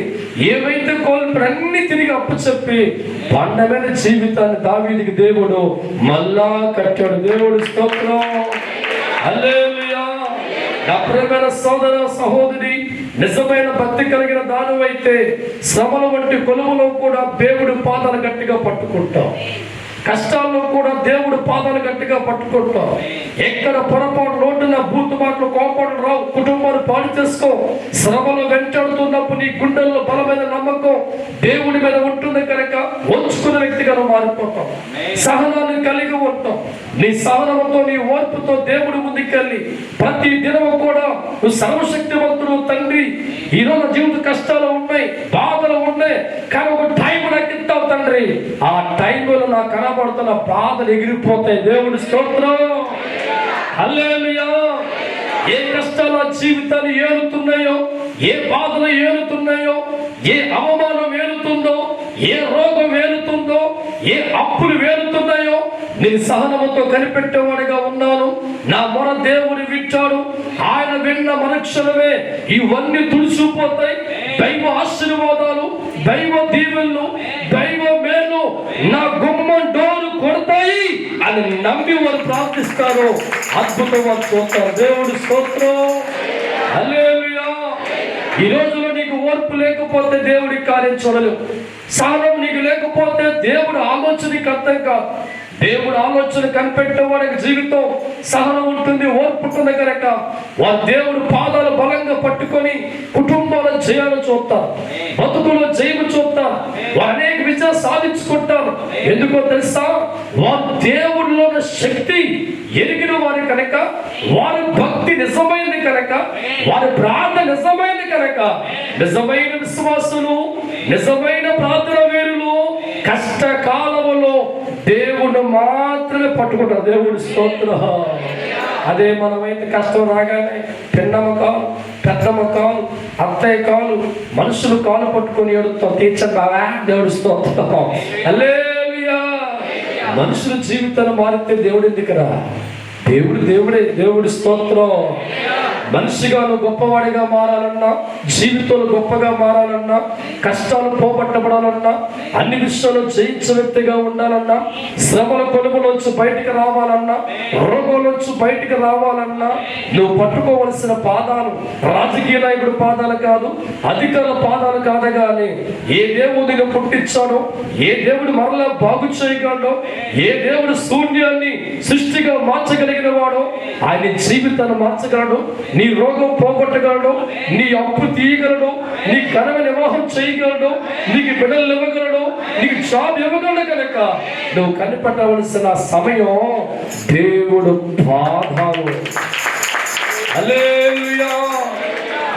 ఏవైతే కోల్పోయి తిరిగి అప్పచెప్పి బండ మీద జీవితాన్ని దావీదుకి దేవుడు మళ్ళా కట్టాడు. దేవుడి స్తోత్రం, హల్లెలూయా. నా ప్రియమైన సోదర సహోదరి, నిజమైన భక్తి కలిగిన దానివైతే శ్రమల వంటి కొలువులో కూడా దేవుడి పాదాలు గట్టిగా పట్టుకుంటాం. కష్టాల్లో కూడా దేవుడు పాదాలు గట్టిగా పట్టుకుంటాం. ఎక్కడ పొరపాటు రోడ్డున బూతు మాటలు కోపాలు రావు. కుటుంబాన్ని పాడు చేసుకో. శ్రమలు వెంటాడుతున్నప్పుడు నీ గుండెల్లో బలమైన నమ్మకం దేవుడి మీద ఉంటుంది కనుక ఉంచుకున్న వ్యక్తిగా మారిపోతాం. సహనాన్ని కలిగి ఉంటాం. నీ సహనంతో, నీ ఓర్పుతో దేవుడి ముందుకెళ్ళి ప్రతి దినము కూడా నువ్వు సర్వశక్తివంతుడు తండ్రి, ఈరోజు జీవిత కష్టాలు ఉన్నాయి, బాధలు ఉన్నాయి, కానీ ఒక టైం నాకు ఇస్తావు తండ్రి. ఆ టైంలో నా కనబడుతున్న బాధలు ఎగిరిపోతాయి. దేవుడి స్తోత్రం, హల్లెలూయా. ఏ కష్టాలు జీవితాన్ని ఏలుతున్నాయో, ఏ బాధలు ఏలుతున్నాయో, ఏ అవమానం ఏలుతుందో, ఏ రోగం ఏలుతుందో, ఏ అప్పులు వేలుతున్నాయో, నేను సహనముతో కనిపెట్టేవాడిగా ఉన్నాను. నా మొర దేవుడు వింటాడు. ఆయన విన్న మనుక్షణమే ఇవన్నీ తుడిచిపోతాయి. దైవ ఆశీర్వాదాలు, దైవ దీవెనలు, దైవ మేలు నా గుమ్మం డోరు కొడతాయి అని నమ్మి వారు ప్రార్థిస్తారు. అద్భుతం వారు చూస్తారు. దేవుడి స్తోత్రం, హల్లెలూయా. ఈ రోజులో నీకు ఓర్పు లేకపోతే దేవుడి కార్యం చూడలేవు. సహనం నీకు లేకపోతే దేవుడు ఆలోచన నీకు అర్థం కాదు. దేవుడు ఆలోచన కనిపెట్టే వారికి జీవితం సహనం ఉంటుంది, ఓర్పు ఉంటుంది కనుక వారు దేవుడు పాదాలు బలంగా పట్టుకొని కుటుంబాల జయాలు చూస్తారు, బతుకులో జయము చూస్తారు, వారు అనేక విజయాలు సాధించుకుంటారు. ఎందుకో తెలుసా? వారు దేవుడిలో శక్తి ఎరిగిన వారు కనుక, వారి భక్తి నిజమైనది కనుక, వారి ప్రార్థన నిజమైనది కనుక, నిజమైన విశ్వాసులు, నిజమైన ప్రార్థన వీరులు కష్టకాలంలో దేవుడు మాత్రమే పట్టుకుంటారు. దేవుడి స్తోత్రం. అదే మనమైతే కష్టం రాగానే పిన్నమ్మ కాలు, పెద్దమ్మ కాలు, అత్తయ్య కాలు, మనుషులు కాలు పట్టుకొని ఏడుస్తాం, తీర్చండి దేవుడి స్తోత్రం, హల్లెలూయా. మనుషుల జీవితాన్ని మారితే దేవుడు ఎందుకురా? దేవుడు దేవుడే. దేవుడి స్తోత్రం. మనిషిగా నువ్వు గొప్పవాడిగా మారాలన్నా, జీవితంలో గొప్పగా మారాలన్నా, కష్టాలు పోగొట్టబడాలన్నా, అన్ని విషయాలు జయించే వ్యక్తిగా ఉండాలన్నా, శ్రమల కొలుములోంచి బయటికి రావాలన్నా, రోగంలోంచి బయటికి రావాలన్నా, నువ్వు పట్టుకోవలసిన పాదాలు రాజకీయ నాయకుడి పాదాలు కాదు, అధికారుల పాదాలు కాదు. కానీ ఏ దేవుడిని పుట్టించాడో, ఏ దేవుడు మరలా బాగు చేయగలడో, ఏ దేవుడు శూన్యాన్ని సృష్టిగా మార్చగలిగిన వాడో ఆయన జీవితాన్ని మార్చగలడు. నీ రోగం పోగొట్టగలడు, నీ అప్పు తీయగలడు, నీ ఘనమైన వివాహం చేయగలడు, నీకు బిడ్డలు ఇవ్వగలడు, నీకు జాబ్ ఇవ్వగలడు. కనుక నువ్వు కనిపెట్టవలసిన సమయం దేవుడు పాదాలు, హల్లెలూయా.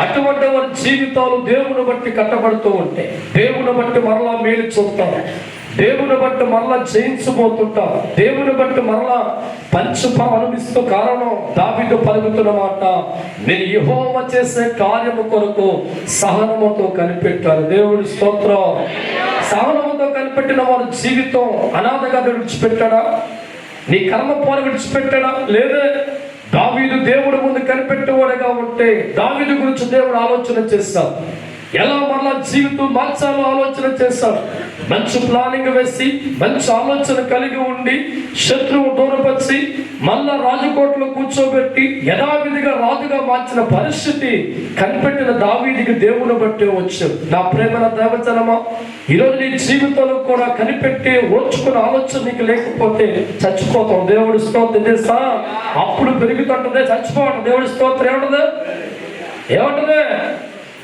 అటువంటి వారి జీవితాలు దేవుని బట్టి కట్టబడుతూ ఉంటాయి. దేవుని బట్టి మరలా మేలు చూస్తారు, దేవుని బట్టి మరలా జయించబోతుంటారు, దేవుని బట్టి మరలా పంచుఫలం అనుభవిస్తూ. కారణం దావీదు పలుకుతున్న మాట, నేను యెహోవా చేసే కార్యము కొరకు సహనముతో కనిపెట్టాను. దేవుడి స్తోత్రం. సహనముతో కనిపెట్టిన వారి జీవితం అనాథగా విడిచిపెట్టాడా? నీ కర్మ పోని విడిచిపెట్టాడా? లేదే. దావీదు దేవుడి ముందు కనిపెట్టేవాడుగా ఉంటే దావీదు గురించి దేవుడు ఆలోచన చేస్తాడు. ఎలా మరలా జీవితం మార్చాలో ఆలోచన చేస్తాడు. మంచి ప్లానింగ్ వేసి, మంచి ఆలోచన కలిగి ఉండి, శత్రువు దూరపరిచి మళ్ళా రాజకోటలో కూర్చోబెట్టి యథావిధిగా రాజుగా మార్చిన పరిస్థితి కనిపెట్టిన దావీదుకి దేవుని బట్టి వచ్చాడు. నా ప్రేమల దేవజనమా, ఈరోజు నీ జీవితంలో కూడా కనిపెట్టి ఓర్చుకున్న ఆలోచన నీకు లేకపోతే చచ్చిపోతాం. దేవుడి స్తోత్రం. చేస్తా అప్పుడు పెరుగుతుంటదే, చచ్చిపోవడం. దేవుడి స్తోత్రం. ఏమంటదే?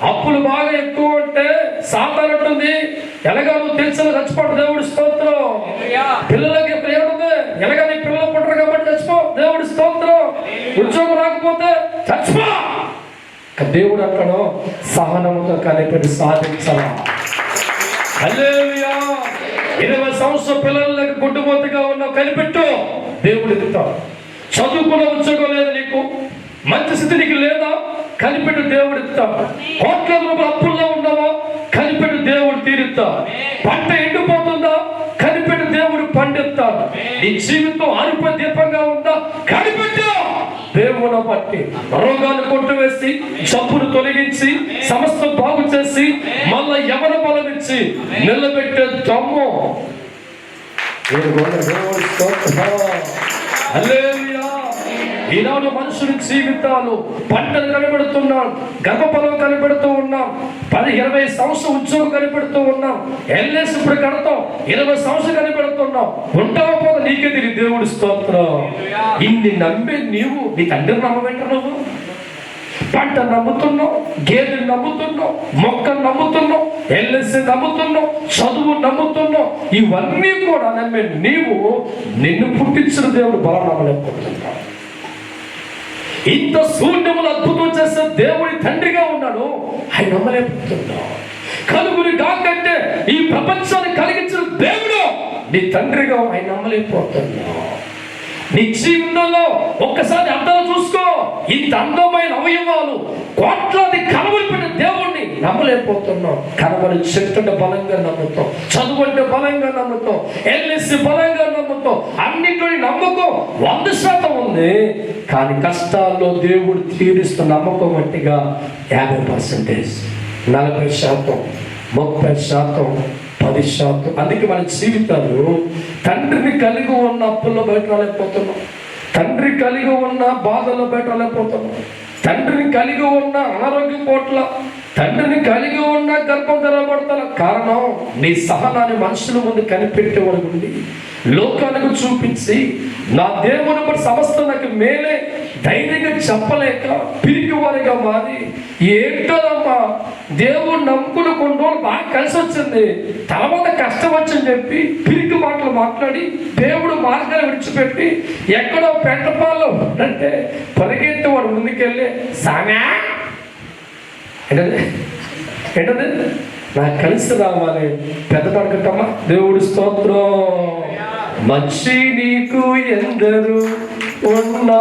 అప్పులు బాగా ఎక్కువ ఉంటే సాతాను ఉంటుంది, ఎలాగా నువ్వు తెలిసిన చచ్చిపోవడం. దేవుడి స్తోత్రం. పిల్లలకి ఏముంటుంది? ఎలాగా నీ పిల్లలు పుట్టరు కాబట్టి చచ్చిపో. దేవుడి స్తోత్రం. ఉద్యోగం రాకపోతే చచ్చిపో. దేవుడు అంటాడు సహనముతో కనిపెట్టి సాధించాలా. హల్లెలూయా. 20 సంవత్సరాల పిల్లలకి గుడ్డుమోతగా ఉన్నావు, కనిపెట్టు. దేవుడు ఎదుగుతావు. చదువుకున్న ఉద్యోగం లేదు నీకు, మంచి స్థితి నీకు లేదా? కనిపెట్టు. దేవుడు ఇస్తాడు. కోట్ల రూపాయల అప్పుల్లో ఉన్నావా? కనిపెట్టు. దేవుడు తీరుస్తాడు. పంట ఎండిపోతుందా? కనిపెట్టు. దేవుడు పండిస్తాడు. నీ జీవితం ఆరిపోయే దీపంగా ఉందా? కనిపెట్టు. దేవుని బట్టి రోగాన్ని కొట్టువేసి, జబ్బును తొలగించి, సమస్త బాగు చేసి, మళ్ళా యవన బలం ఇచ్చి నిలబెట్టే దమ్ము ఈనాడు మనుషుల జీవితాలు పంటలు కనబడుతున్నాం, గర్భఫలం కనబడుతూ ఉన్నాం, 10-20 సంవత్సరం ఉద్యోగం కనబడుతూ ఉన్నాం, ఎల్ఎస్ ఇప్పుడు కడతాం, 20 సంవత్సరాలు కనబడుతున్నాం. ఉంటావో పోతే నీకే తెలియదు. దేవుడి స్తోత్రం. ఇన్ని నమ్మే నీవు నీ తండ్రిని నమ్మవేంట? నువ్వు పంట నమ్ముతున్నావు, గేదెలు నమ్ముతున్నావు, మొక్కలు నమ్ముతున్నావు, ఎల్ఎస్సి నమ్ముతున్నావు, చదువు నమ్ముతున్నావు. ఇవన్నీ కూడా నమ్మే నీవు నిన్ను పుట్టించిన దేవుడు బలం నమ్మలేకపోతున్నావు. ఇంత శూన్యములు అద్భుతం చేసే దేవుడి తండ్రిగా ఉన్నాడు, ఆయన నమ్మలేకపోతున్నావు. కలుగురి కాకంటే ఈ ప్రపంచాన్ని కలిగించిన దేవుడు నీ తండ్రిగా ఆయన నమ్మలేకపోతున్నావు. నీ జీవితంలో ఒక్కసారి అర్థం చూసుకో. ఇంత అందమైన అవయవాలు, కోట్లాది కలవలు పెట్టిన దేవుణ్ణి నమ్మలేకపోతున్నాం. కనబడి చెట్టు బలంగా నమ్ముతాం, చదువు అంటే బలంగా నమ్ముతాం, ఎల్ఎస్సి బలంగా నమ్ముతాం, అన్నింటినీ నమ్మకం 100% ఉంది. కానీ కష్టాల్లో దేవుడు తీరుస్తున్న నమ్మకం మట్టిగా 50%, 40%, 30%, 10%. అందుకే మన జీవితాలు తండ్రిని కలిగి ఉన్న అప్పుల్లో బయట రాలేకపోతున్నాం, తండ్రి కలిగి ఉన్న బాధల్లో బయట రాలేకపోతున్నాం, తండ్రిని కలిగి ఉన్న అనారోగ్యం పోట్ల, తండ్రిని కలిగి ఉన్న గర్భం తెరవబడతాల. కారణం నీ సహనాన్ని మనుషుల ముందు కనిపెట్టేవాడు ఉండి లోకానికి చూపించి నా దేవుని బట్టి సమస్త నాకు మేలే ధైర్యంగా చెప్పలేక పిరికి వారిగా మారి, ఏంటోదమ్మా దేవుడు నమ్ముకుని కొన్ని రోజులు బాగా కలిసి వచ్చింది, తర్వాత కష్టం వచ్చింది చెప్పి పిరికి మాటలు మాట్లాడి దేవుడు మార్గాలు విడిచిపెట్టి ఎక్కడో పెంటపాలు అంటే పరిగెత్తి వాడు ముందుకెళ్ళి సామ్యా ఏంటది ఏంటది నాకు కలిసి రావాలి పెద్ద పడకమ్మా. దేవుడి స్తోత్రం. మంచి నీకు ఎందరు ఉన్నా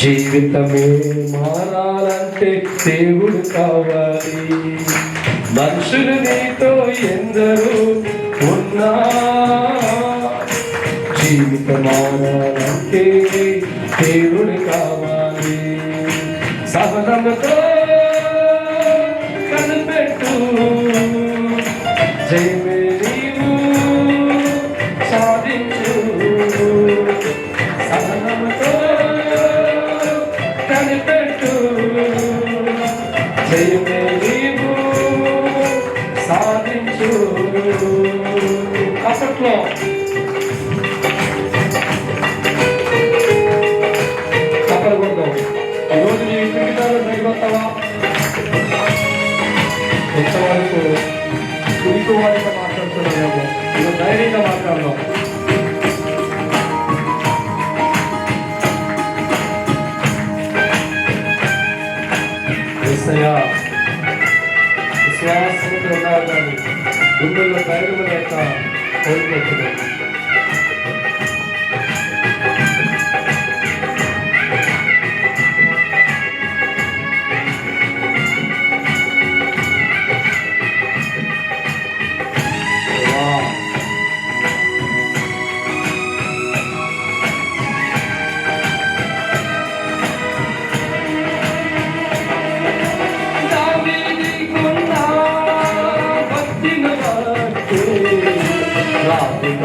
జీవితమే మారాలంటే దేవుడు కావాలి. మనుషులు నీతో ఎందరు ఉన్నా జీవితం మారాలంటే దేవుడు కావాలి. సహనముతో కనిపెట్టు, జయమే నీవు సాధించు. సహనముతో కనిపెట్టు, జయమే నీవు సాధించు. అప్పట్లో ఈరోజు నీ ఇంటికి దిగిపోతావా? ఎంతవరకు కుడికోవాలిగా మాట్లాడుతున్నామేమో, నువ్వు ధైర్యంగా మాట్లాడదాం. విశ్వాసముతో ఉన్నారు కానీ గుండెల్లో ధైర్యం లేక కోల్పోతున్నాను. రాధిక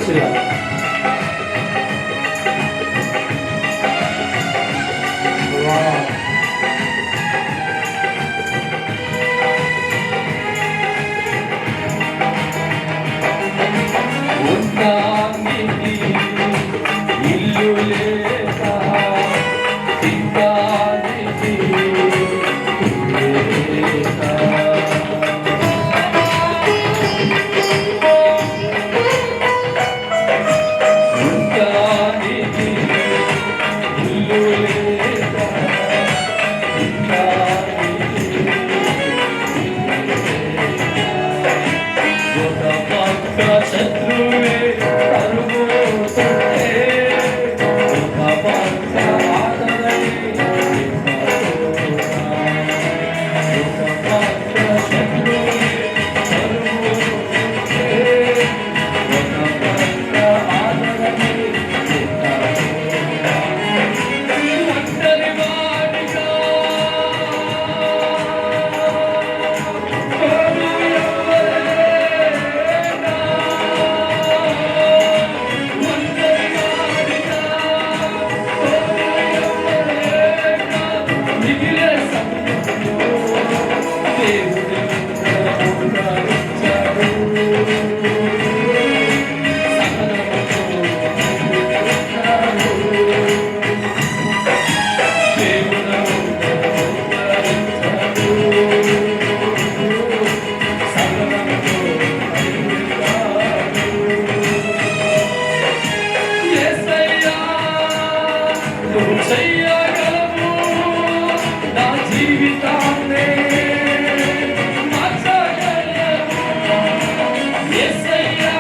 చేయాలి. ఇల్లు లేక తినడానికి లేక ఉండడానికి ఇల్లు లేక తినడానికి ఒక పక్క శత్రువే తరుముతుంటే ఒక పక్క ఆదరణి ఒక పక్క శత్రువే తరుముతుంటే ఒక పక్క ఆదరణి ఒంటరి వాడిగా చెయ్యగలవు నా జీవితాన్నే మార్చగలవు యేసయ్యా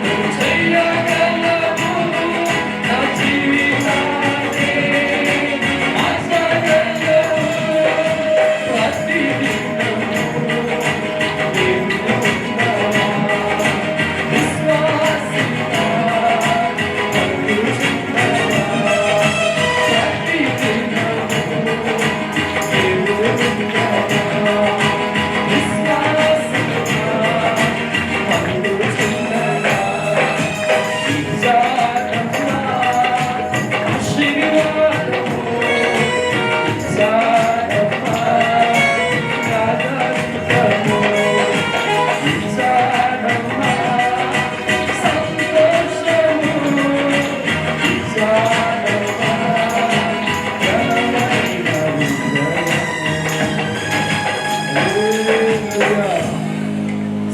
నువ్వు చెయ్యగలవు నా జీవితాన్నే మార్చగలవు ప్రతిదినము విశ్వాసిగా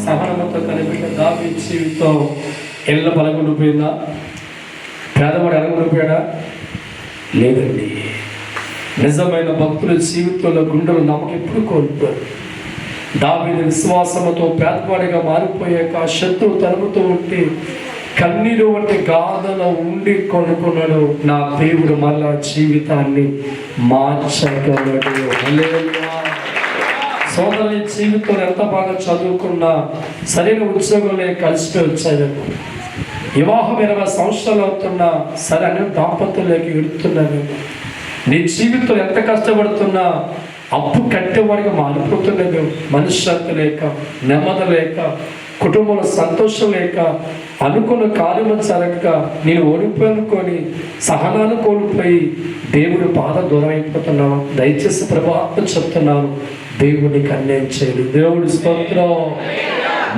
సహనముతో కలిపిన దావీదు జీవితం ఎల్ల పలకొండిపోయిందా? పేదవాడు ఎలగొండిపోయాడా? లేదండి. నిజమైన భక్తుల జీవితంలో గుండెలు నమ్మకం ఎప్పుడు కోల్పోయారు. దావీదు విశ్వాసముతో పేదవాడిగా మారిపోయాక శత్రువు తరుముతూ ఉంటే కన్నీరు వంటి గాథలో ఉండి కొనుక్కున్నాడు. నా దేవుడు మళ్ళా జీవితాన్ని మార్చగలడు. హల్లెలూయా. సోదరుని జీవితంలో ఎంత బాగా చదువుకున్నా సరైన ఉద్యోగంలో కలిసిపోయి వచ్చాడు. వివాహం 20 సంవత్సరాలు అవుతున్నా సరే అని దాంపత్యంలోకి వెళుతున్నాను. నీ జీవితంలో ఎంత కష్టపడుతున్నా అప్పు కట్టేవాడిగా మారిపోతున్నది. మనశ్శాంతి లేక, నెమ్మది లేక, కుటుంబంలో సంతోషం లేక, అనుకున్న కార్యము జరగక నేను ఓడిపోనుకొని సహనాన్ని కోల్పోయి దేవుడి బాధ దూరం అయిపోతున్నాను. దయచేసి ప్రభావం చెప్తున్నాను, దేవుడికి అన్యాయం చేయదు. దేవుడి స్తోత్రం.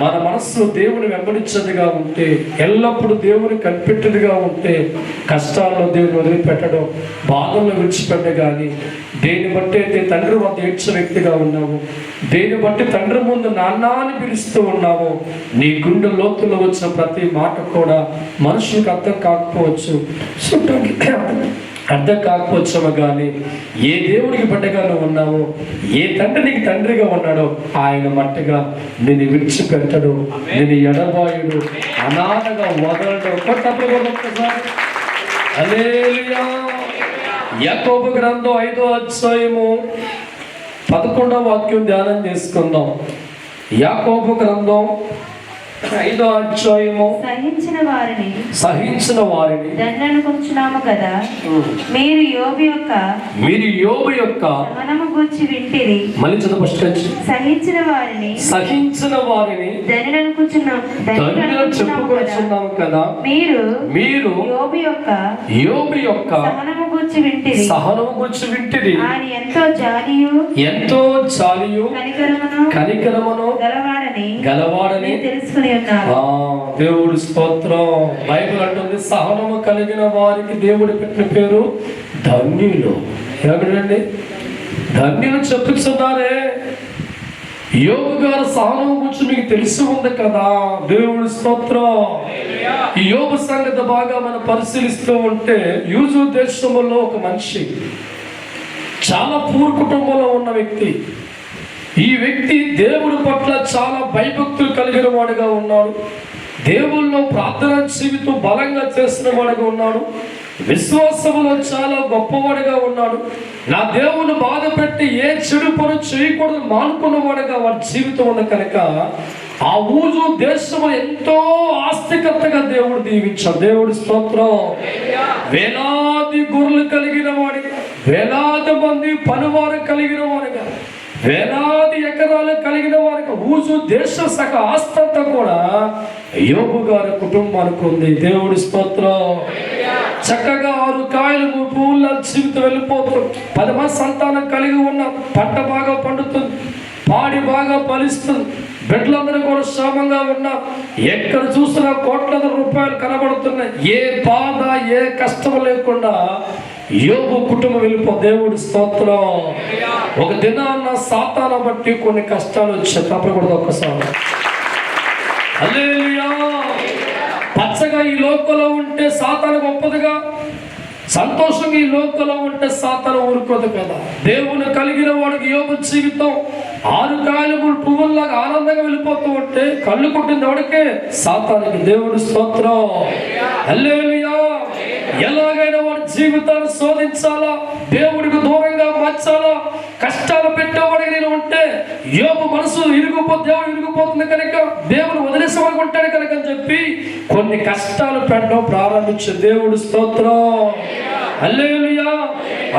మన మనస్సులో దేవుని వెంబడించదుగా ఉంటే, ఎల్లప్పుడూ దేవుని కనిపెట్టదుగా ఉంటే, కష్టాల్లో దేవుని వదిలిపెట్టడం, బాధల్లో విడిచిపెట్ట. కానీ దేని బట్టి అయితే తండ్రి వద్ద ఏడ్చే వ్యక్తిగా ఉన్నావు, దేని బట్టి తండ్రి ముందు నాన్న అని పిలుస్తూ ఉన్నావు, నీ గుండె లోతుల్లో వచ్చిన ప్రతి మాట కూడా మనుషులకు అర్థం కాకపోవచ్చు, అర్థం కాకపోవచ్చామో. కానీ ఏ దేవుడికి బిడ్డగా నువ్వు ఉన్నావో, ఏ తండ్రికి తండ్రిగా ఉన్నాడో ఆయన మట్టిగా నిన్ను విడిచిపెట్టడు, నిన్ను ఎడబాయుడు, అనాథగా వదలడు. ఒక్కసారి హల్లెలూయా. యాకోబు గ్రంథం 5వ అధ్యాయము 11వ వాక్యం ధ్యానం చేసుకుందాం. యాకోబు గ్రంథం 5వ అధ్యాయము సహించిన వారిని దండనుకుంటున్నాము కదా. మీరు యోబు యొక్క సహనము గూర్చి వింటిరి. మళ్ళీ చదవచ్చి సహించిన వారిని చెప్పుకొచ్చున్నాము కదా. మీరు యోబు యొక్క సహనము గూర్చి వింటిరి. ఆయన ఎంతో జాలియు కనికరమును గలవాడని తెలుసుకుని ఉన్నారు. దేవుడి స్తోత్రం. బైబిల్ అంటుంది సహనము కలిగిన వారికి దేవుడు పెట్టిన పేరు ధన్యులు. ఏమిటండి ధన్యులు చెప్పుతున్నారే. యోబు గారు సహనం గురించి మీకు తెలిసి ఉంది కదా. దేవుడి స్తోత్రం. ఈ యోబు సంగతి బాగా మనం పరిశీలిస్తూ ఉంటే యూజు దేశంలో ఒక మనిషి, చాలా పూర్ కుటుంబంలో ఉన్న వ్యక్తి. ఈ వ్యక్తి దేవుడి పట్ల చాలా భయభక్తులు కలిగిన వాడుగా ఉన్నాడు. దేవుల్లో ప్రార్థన జీవితం బలంగా చేసిన వాడుగా ఉన్నాడు. విశ్వాసములో చాలా గొప్పవాడుగా ఉన్నాడు. నా దేవుని బాధ పెట్టి ఏ చెడు పని చేయకూడదు మానుకున్నవాడుగా వాడి జీవితం ఉంది కనుక ఆ ఊజు దేశము ఎంతో ఆస్తికర్తగా దేవుడు దీవించాడు. దేవుడి స్తోత్రం. వేలాది గొర్రెలు కలిగిన వాడిగా, వేలాది మంది పనివారు కలిగిన వాడిగా, వేలాది ఎకరాలు కలిగిన వారికి ఊజు దేశ సగ ఆస్తంతా కూడా యోబు గారి కుటుంబానికి ఉంది. దేవుడి స్తోత్రం. చక్కగా 6 కాయలు పువ్వుల జీవితం వెళ్ళిపోతుంది. 10 మంది సంతానం కలిగి ఉన్న, పంట బాగా పండుతుంది, పాడి బాగా ఫలిస్తుంది, బిడ్డలందరూ కూడా క్షేమంగా ఉన్నా, ఎక్కడ చూసినా కోట్ల రూపాయలు కనబడుతున్నాయి. ఏ బాధ ఏ కష్టం లేకుండా యోబు కుటుంబం వెళ్ళిపో. దేవుడి స్తోత్రం. ఒక దినాన్న సాతాను బట్టి కొన్ని కష్టాలు వచ్చాయి. తప్పకూడదు ఒక్కసారి. హల్లెలూయా. పచ్చగా ఈ లోకంలో ఉంటే సాతాను గొప్పదిగా, సంతోషంగా ఈ లోకంలో ఉంటే సాతాను ఊరుకోదు కదా. దేవుని కలిగిన వాడికి యోబు జీవితం 6 కాయలు పువ్వుల్లాగా ఆనందంగా వెళ్ళిపోతూ ఉంటే కళ్ళు కొట్టింది ఎవడికే? సాతానికి. దేవుడి స్తోత్రం. హల్లెలూయా. ఎలాగైనా వాడి జీవితాన్ని శోధించాలా, దేవుడికి దూరంగా మార్చాలా, కష్టాలు పెట్టేవాడికి నేను ఉంటే యోబు మనసు దేవుడు ఇరిగిపోతుంది కనుక దేవుడు వదిలేసేవాడుకుంటాడు కనుక అని చెప్పి కొన్ని కష్టాలు పెట్టడం ప్రారంభించే. దేవుడి స్తోత్రం. హల్లెలూయా.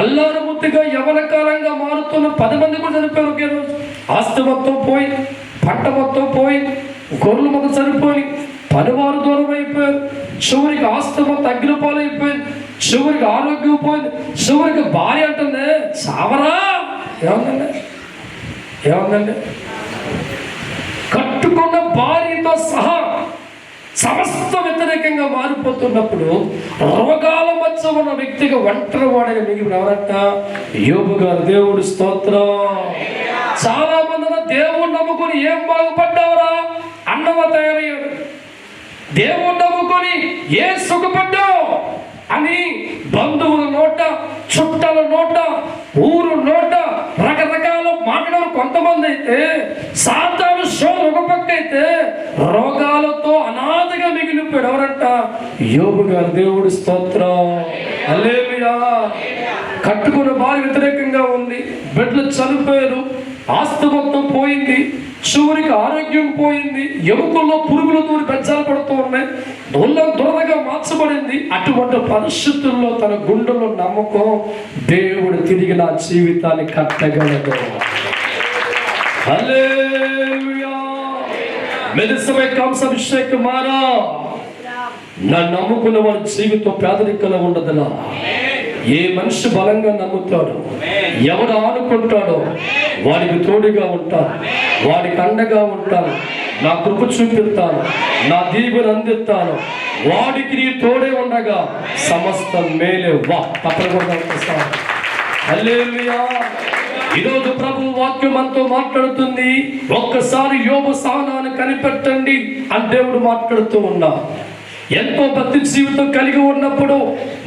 అల్లారు ముద్దుగా యవన కాలంగా మారుతున్న 10 మంది కూడా చనిపోయారు ఒకే రోజు. ఆస్తి మొత్తం పోయింది, పంట మొత్తం పోయింది, గొర్రెలు మొత్తం చనిపోయి, పనివారు దూరం అయిపోయారు, చివరికి ఆస్తి మొత్తం అగ్నిపాలైపోయింది, చివరికి ఆరోగ్యం పోయింది, చివరికి భార్య అంటుంది చావరా. ఏమందండి కట్టుకున్న భార్యతో సహా సమస్త వ్యతిరేకంగా మారిపోతున్నప్పుడు రోగాల మధ్య ఉన్న వ్యక్తిగా ఒంటరి వాడిగా మిగిలిన ఎవరంట? యోబు గారు. దేవుడి స్తోత్రం. చాలా మంది దేవుడు నమ్ముకొని ఏం బాగుపడ్డావురా అన్నవా తయారయ్యాడు. దేవుడు నమ్ముకొని ఏ సుఖపడ్డావు అని బంధువుల నోట, చుట్టాల నోట, ఊరు నోట రకరకాల మాట్లాడారు కొంతమంది. అయితే సాతాను ఒక పక్క అయితే రోగాలతో అనాథగా మిగిలిపోయాడు. ఎవరంట? యోబు గారు. దేవుడి స్తోత్రం. హల్లెలూయా. కట్టుకున్న భార్య వ్యతిరేకంగా ఉంది, బిడ్డలు చనిపోయారు, ఆస్తి మొత్తం పోయింది, చివరికి ఆరోగ్యం పోయింది, ఎముకల్లో పురుగులు దూరి బెజ్జాలు పడుతూ ఉన్నాయి, దురదగా మార్చబడింది. అటువంటి పరిస్థితుల్లో తన గుండెలో నమ్మకం, దేవుడు తిరిగి నా జీవితాన్ని కట్టగలదు. హల్లెలూయా. మెదిసమే కంసాభిషేకం మారా. నన్ను నమ్ముకున్న వారి జీవితం పేదరికంలో ఉండదులా. ఏ మనిషి బలంగా నమ్ముతాడో, ఎవడు ఆనుకుంటాడో వాడికి తోడుగా ఉంటాను, వాడికి అండగా ఉంటాను, నా కృప చూపిస్తాను, నా దీవెన అందిస్తాను, వాడికి నీ తోడే ఉండగా సమస్త మేలే. వా తప్పకుండా. హల్లెలూయా. ఈరోజు ప్రభు వాక్యం మనతో మాట్లాడుతుంది. ఒక్కసారి యోబు సహనాన్ని కనిపెట్టండి అని దేవుడు మాట్లాడుతూ ఉన్నా. ఎంతో భక్తి జీవితం కలిగి ఉన్నప్పుడు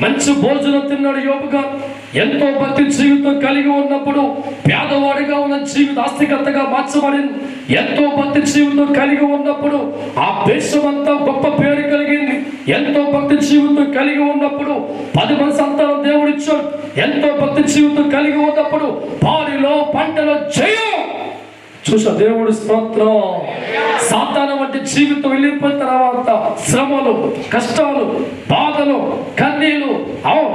మంచి భోజనం తిన్నాడు యోబు గారు. ఎంతో భక్తి జీవితం కలిగి ఉన్నప్పుడు పేదవాడిగా ఉన్న జీవిత ఆస్తికర్తగా మార్చబడింది. ఎంతో భక్తి జీవితం కలిగి ఉన్నప్పుడు ఆ దేశం అంతా గొప్ప పేరు కలిగింది. ఎంతో భక్తి జీవితం కలిగి ఉన్నప్పుడు 10 మంది సంతానం దేవుడు ఇచ్చాడు. ఎంతో భక్తి జీవితం కలిగి ఉన్నప్పుడు పాడిలో పంటలో జయం. చూసా. దేవుడి స్తోత్రం. సాతాను వంటి జీవితం వెళ్ళిపోయిన తర్వాత శ్రమలు, కష్టాలు, బాధలు, కన్నీళ్ళు,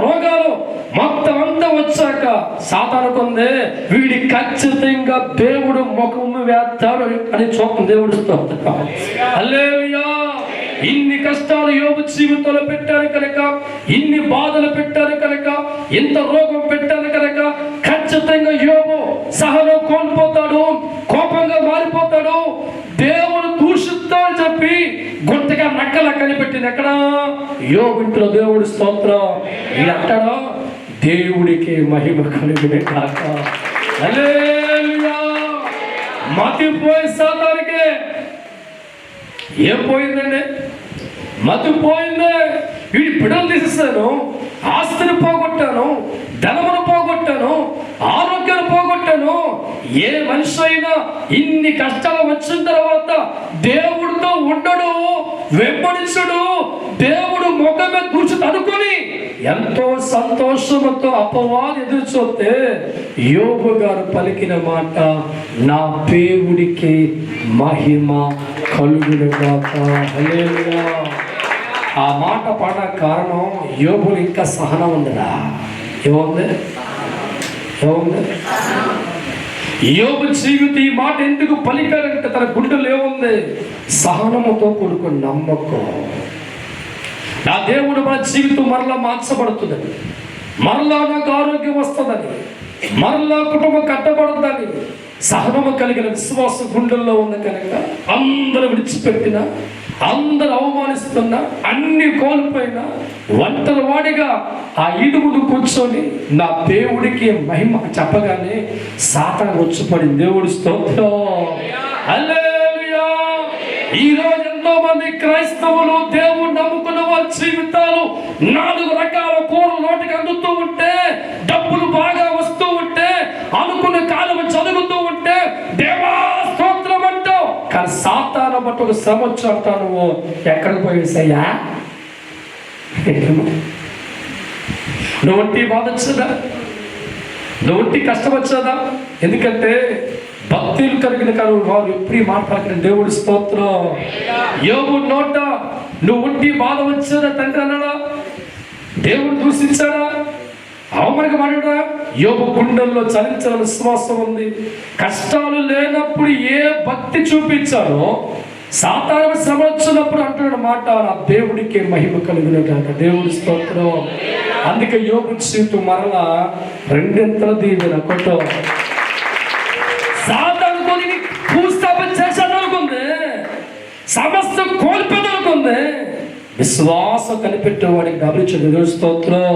రోగాలు మొత్తం అంతా వచ్చాక సాతానుకుందే వీడి ఖచ్చితంగా దేవుడు ముఖము వేస్తాడు అని చూపం దేవుడు. హల్లెలూయా. ఇన్ని కష్టాలు యోబు జీవితంలో పెట్టారు కనుక, ఇన్ని బాధలు పెట్టారు కనుక, ఇంత రోగం పెట్టారు కనుక ఖచ్చితంగా యోబు సహనం కోల్పోతాడు, కోపంగా మారిపోతాడు, దేవుడు దూషిస్తా అని చెప్పి గుంటగా నక్కల కనిపెట్టింది ఎక్కడ? యోబు ఇంట్లో దేవుడి స్తోత్రం. అంటాడా దేవుడికి మహిమ కలుగునే కాక. హల్లెలూయా. మతిపోయి సాతానికి ఏం పోయిందండి? మతిపోయిందే. వీడి బిడ్డలు తీసేస్తాను, ఆస్తిని పోగొట్టాను, ధనమును పోగొట్టాను, ఆరోగ్యాన్ని పోగొట్టాను. ఏ మనిషి అయినా ఇన్ని కష్టాలు వచ్చిన తర్వాత దేవుడితో ఉండడు, వెంబడించడు, దేవుడు ముఖమే కూర్చుని అనుకుని ఎంతో సంతోషంతో అపవాది ఎదురు చూస్తే యోబు గారు పలికిన మాట, నా దేవుడికి మహిమ కలుగునుగాక. హల్లెలూయా. ఆ మాట పాడ కారణం యోబులు ఇంకా సహనం ఉందిరా. ఏముంది? యోబు జీవితం ఈ మాట ఎందుకు పలికారంటే తన గుండెలు ఏముంది? సహనముతో కూడుకుని నమ్మకం. నా దేవుడు మన జీవితం మరలా మార్చబడుతుందని, మరలా నాకు ఆరోగ్యం వస్తుందని, మరలా కుటుంబం కట్టబడుతుందని సహనము కలిగిన విశ్వాసం గుండెల్లో ఉంది కనుక అందరూ విడిచిపెట్టినా, అందరూ అవమానిస్తున్నా, అన్ని కోల్పోయినా ఒంటరి వాడిగా ఆ ఇడుగుడు కూర్చొని నా దేవుడికి మహిమ చెప్పగానే సాతాను వచ్చి పడింది. దేవుడి స్తోత్రం. హల్లెలూయా. ఈ రోజు ఎంతో మంది క్రైస్తవులు దేవుడు నమ్ముకున్న వారి జీవితాలు 4 రకాల కూరలు నోటికి అందుతూ ఉంటే, డబ్బులు బాగా వస్తూ ఉంటే, అనుకున్న కాలం చదువుతూ ఉంటే దేవా స్తోత్రం అంటావు. కానీ సాతాను బట్టి ఒక శ్రమ వచ్చి అంటావు, నువ్వు ఎక్కడికి పోయేసయ్యా? నువ్వు ఒంటి బాధ వచ్చేదా? నువ్వు ఒంటి కష్టం వచ్చేదా? ఎందుకంటే భక్తులు కలిగిన కాదు వారు ఎప్పుడు మాట్లాడుతున్న దేవుడి స్తోత్రం. యోబు నోట నువ్వు ఒంటి బాధ వచ్చేదా తండ్రి అన్నాడా? దేవుడు దూషించాడా? అవమానగా మాట్లాడా? యోబు గుండెల్లో చలించిన విశ్వాసం ఉంది. కష్టాలు లేనప్పుడు ఏ భక్తి చూపించాడో సాతాను శ్రమ వచ్చినప్పుడు అంటున్న మాట, నా దేవుడికి మహిమ కలుగునుగాక. దేవుడి స్తోత్రం. అందుకే యోబు జీవితం మరలా 2 దీవెన కొట్టు. సాతాను కొని భూస్థాపన చేసేదనుకుంది, సమస్త కోల్పోదనుకుంది. విశ్వాసం కనిపెట్టేవాడికి గమనించండి. దేవుడి స్తోత్రం.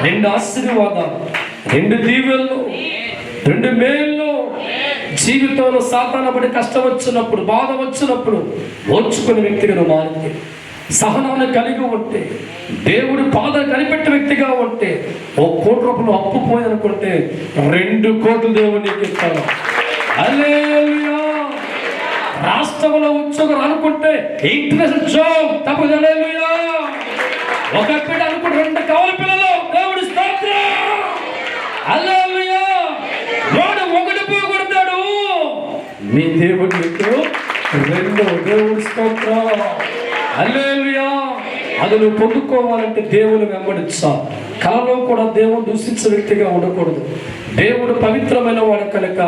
2 ఆశీర్వాదాలు, 2 దీవెనలు, 2 మేళ్ళు జీవితంలో సాతాను పడి కష్టం వచ్చినప్పుడు, బాధ వచ్చినప్పుడు ఓర్చుకునే వ్యక్తిగా మారింది. సహనాన్ని కలిగి ఉంటే, దేవుడి పాదం కనిపెట్టే వ్యక్తిగా ఉంటే, 1 కోటి రూపాయలు అప్పు పోయనుకుంటే 2 కోట్లు దేవునికి ఇస్తాడు. హల్లెలూయా. రాష్ట్రంలో ఉద్యోగం అనుకుంటే ఇంటర్నేషనల్ జాబ్ తప్పదు. హల్లెలూయా. ఒక బిడ్డ అనుకుంటే 2 కవల పిల్లలు. దేవుడి స్తోత్రం. హల్లెలూయా. వాడు 1 పోగొడతాడు, మీ దేవుడు మీకు 2. దేవుడి స్తోత్రం. హల్లెలూయా. అది నువ్వు పొందుకోవాలంటే దేవుని వెంబడించాలి. కలలో కూడా దేవుడు దూషించే వ్యక్తిగా ఉండకూడదు. దేవుడు పవిత్రమైన వాడు కనుక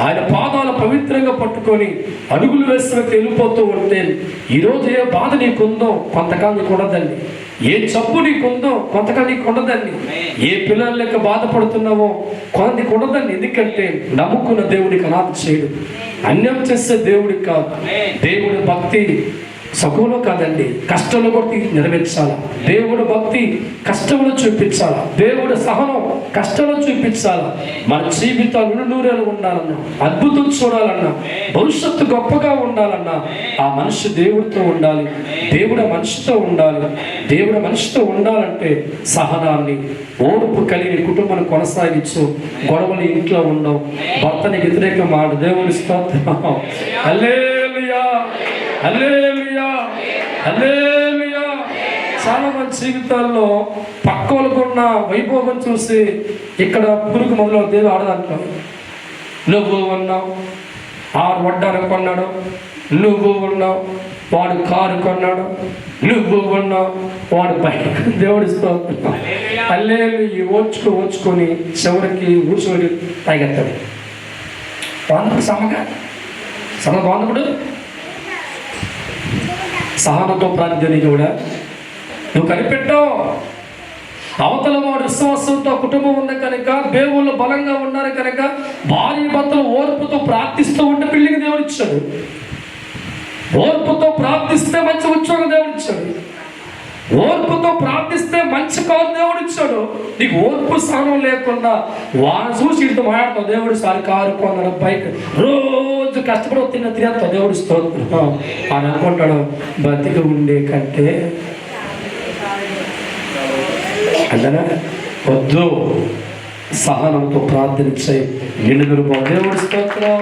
ఆయన పాదాలు పవిత్రంగా పట్టుకొని అడుగులు వేస్తే వెళ్ళిపోతూ ఉంటే, ఈరోజు ఏ బాధ నీకుందో కొంతకాలం నీకు ఉండదండి, ఏ జబ్బు నీకుందో కొంతకాలం నీకు ఉండదండి, ఏ పిల్లల లెక్క బాధపడుతున్నావో కొంతకి ఉండదండి. ఎందుకంటే నమ్ముకున్న దేవుడికి అనాథ చేయడు, అన్యం చేసే దేవుడికి కాదు. దేవుడి భక్తి సకులో కాదండి, కష్టంలో బట్టి నెరవేర్చాలా. దేవుడు భక్తి కష్టంలో చూపించాలా. దేవుడు సహనం కష్టంలో చూపించాలా. మన జీవితాలు నూరేళ్ళు ఉండాలన్నా, అద్భుతం చూడాలన్నా, భవిష్యత్తు గొప్పగా ఉండాలన్నా ఆ మనిషి దేవుడితో ఉండాలి, దేవుడు మనిషితో ఉండాలి. దేవుడు మనిషితో ఉండాలంటే సహనాన్ని, ఓర్పు కలిగి కుటుంబాన్ని కొనసాగించు. గొడవలు ఇంట్లో ఉండవు, భర్తని వ్యతిరేకం మాట. దేవుడి స్తోత్రం. హల్లెలూయా. హల్లెలూయా. హల్లెలూయా. చాలా మంది జీవితాల్లో పక్క వాళ్ళకున్న వైభోగం చూసి ఇక్కడ పురుగు మొదలు దేవుడు ఆడదంటాం. నువ్వు అన్నావు 6 వడ్డాను కొన్నాడు, నువ్వు ఉన్నావు. వాడు కారు కొన్నాడు, నువ్వు ఉన్నావు. వాడు బయట దేవుడు అల్లే ఓచుకొని చివరికి ఊసుకొని పైకెత్తాడు. సమ బాంధవుడు సహనంతో ప్రార్థన కూడా నువ్వు కనిపెట్టావు. అవతల వాడు విశ్వాసంతో కుటుంబం ఉంది కనుక, దేవుళ్ళు బలంగా ఉన్నారు కనుక, భార్య భర్తలు ఓర్పుతో ప్రార్థిస్తూ ఉంటే బిల్డింగ్ దేవుడు ఇచ్చాడు. ఓర్పుతో ప్రార్థిస్తే మంచి ఉద్యోగం దేవుడు ఇచ్చాడు. ఓర్పుతో ప్రార్థిస్తే మంచి కాదు దేవుడు ఇచ్చాడు. నీకు ఓర్పు స్థానం లేకుండా వాడు చూసి ఇంత మాట్లాడతావు. దేవుడు సారి కారు కొన్నాడు, బైక్ రోజు కష్టపడి తినేస్తావు. దేవుడు స్తోత్రం అని అనుకుంటాడు. బతికి ఉండే కంటే అంటేనా వద్దు, సహనంతో ప్రార్థించే ఎన్నుగురు దేవుడి స్తోత్రం.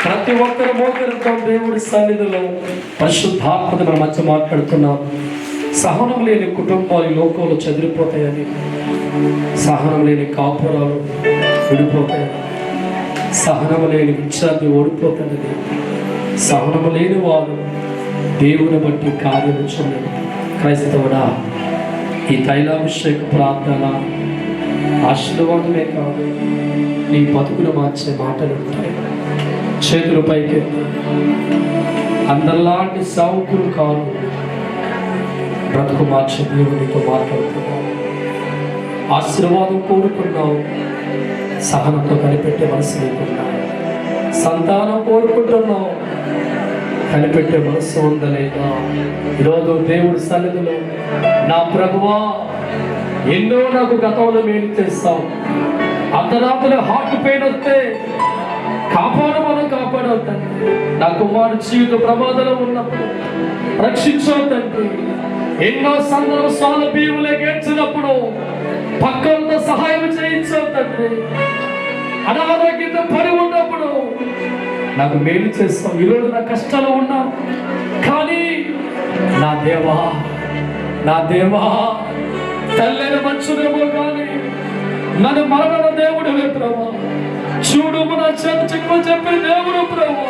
ప్రతి ఒక్కరు మోకరితో దేవుడి సన్నిధిలో పరిశుద్ధాత్మత మన మధ్య మాట్లాడుతున్నాం. సహనం లేని కుటుంబాలు ఈ లోకంలో చెదిరిపోతాయని, సహనం లేని కాపురాలు విడిపోతాయని, సహనం లేని విద్యార్థి ఓడిపోతాడని, సహనం లేని వారు దేవుని బట్టి కార్యము చేయలేదు. క్రైస్తవుడా, ఈ తైలాభిషేక ప్రార్థన ఆశీర్వాదమే కాదు, నీ బతుకును మార్చే మాటలు ఉంటాయి. చేతుల పైకి అందరిలాంటి సావుకులు కాదు, బ్రతుకు మార్చే దేవునితో మాట్లాడుతున్నావు. ఆశీర్వాదం కోరుకున్నావు, సహనంతో కనిపెట్టే మనసు లేకున్నావు. సంతానం కోరుకుంటున్నావు, కనిపెట్టే మనసు ఉందలేదా? ఈరోజు దేవుడి సన్నిధిలో, నా ప్రభువా, ఎన్నో నాకు గతంలో మేలు చేస్తావు. అర్ధరాత్రులు హార్ట్ పెయిన్ వస్తే కాపాడవుతాను. నా కుమారుడు జీవిత ప్రమాదంలో ఉన్నప్పుడు రక్షించవుతండి. ఎన్నో సందర్భాలు బీరులే గేర్చినప్పుడు పక్కలతో సహాయం చేయించవుతండి. అనారోగ్యంతో పడి ఉన్నప్పుడు నాకు మేలు చేస్తావు. ఈరోజు నా కష్టాలు ఉన్నా కానీ నా దేవా తల్లిని మంచునేమో కానీ నన్ను మరణ దేవుడు ప్రభా, చూడు నా చేత చిక్కు చెప్పే దేవుడు ప్రభా,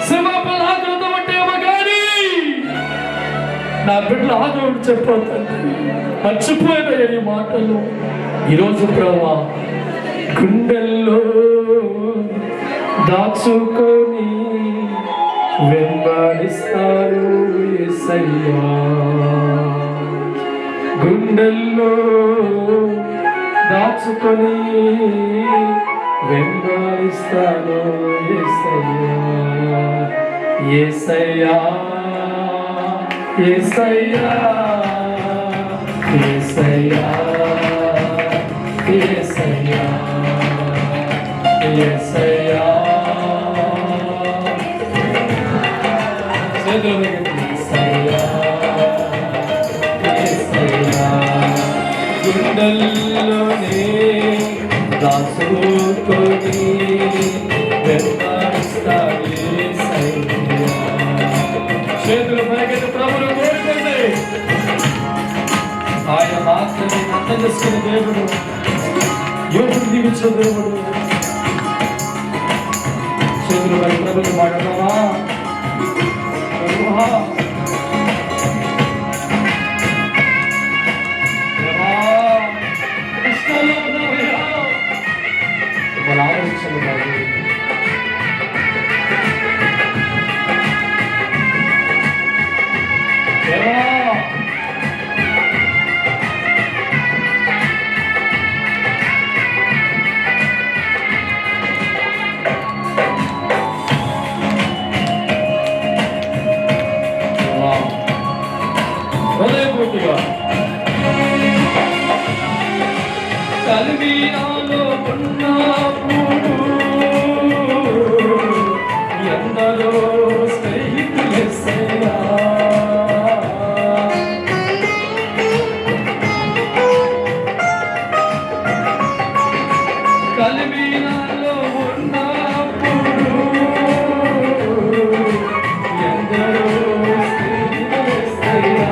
సింహపుల ఆకలితో ఉంటేమో కానీ నా బిడ్డల ఆకలి చెప్పవుతుంది. మర్చిపోయిన ఈ మాటలు ఈరోజు ప్రభా గుండెల్లో దాచుకొని వెంబడిస్తారు యేసయ్యా. గుండెల్లో దాచుకొని వెంబడిస్తాను యేసయ్యా. యేసయ్యా యేసయ్యా యేసయ్యా యేసయ్యా యేసయ్యా. గుండెల్లోనే దాచుకొని వెంబడిస్తాడు యేసయ్యా. చేతులు పైకెత్తి ప్రభువును కోరుకోండి. ఆయన మాత్రమే అర్థం చేసుకున్న దేవుడు, యోగుడు దీవించిన దేవుడు. చేతులు పై ప్రభువును మాట్లాడతావా? ఆలోచించండి బాబు. హృదయపూర్తిగా కలిమినాలో ఉన్నప్పుడు ఎందరో స్నేహితులెస్సయ్యా. కలిమినాలో ఉన్నప్పుడు ఎందరో స్నేహితులెస్సయ్యా.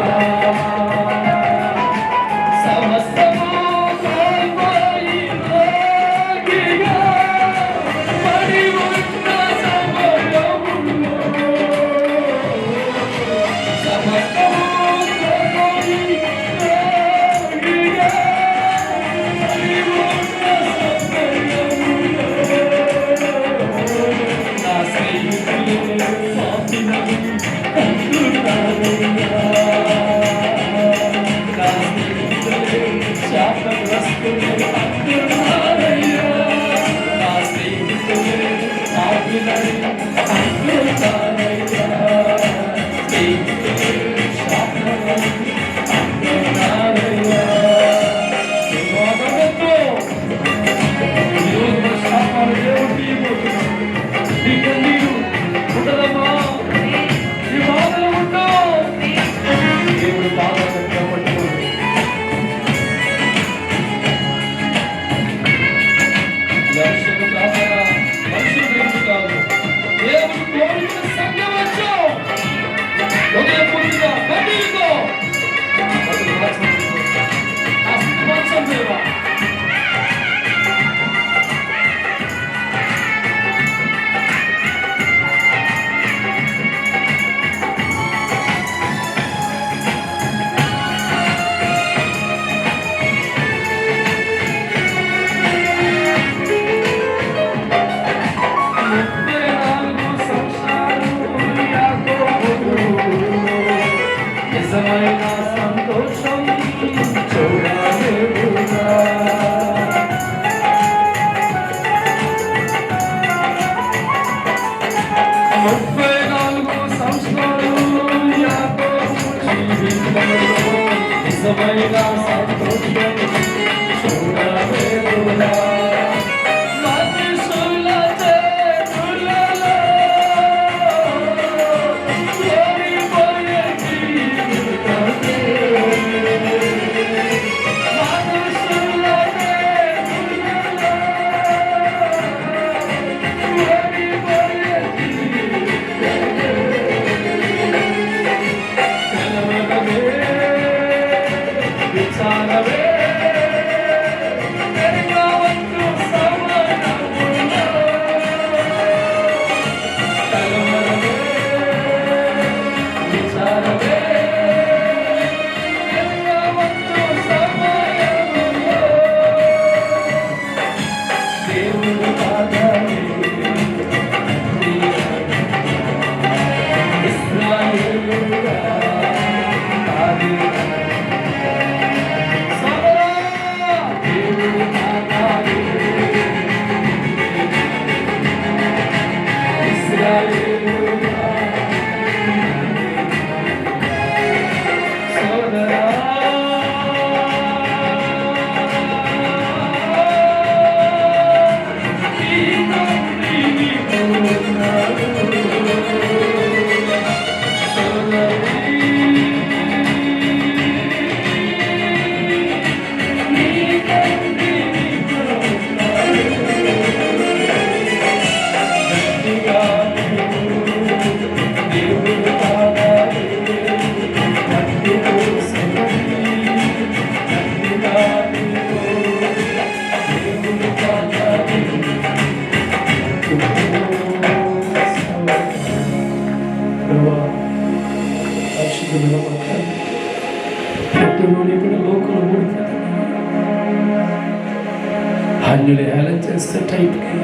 అన్యులు హేళన చేస్తే టైప్కి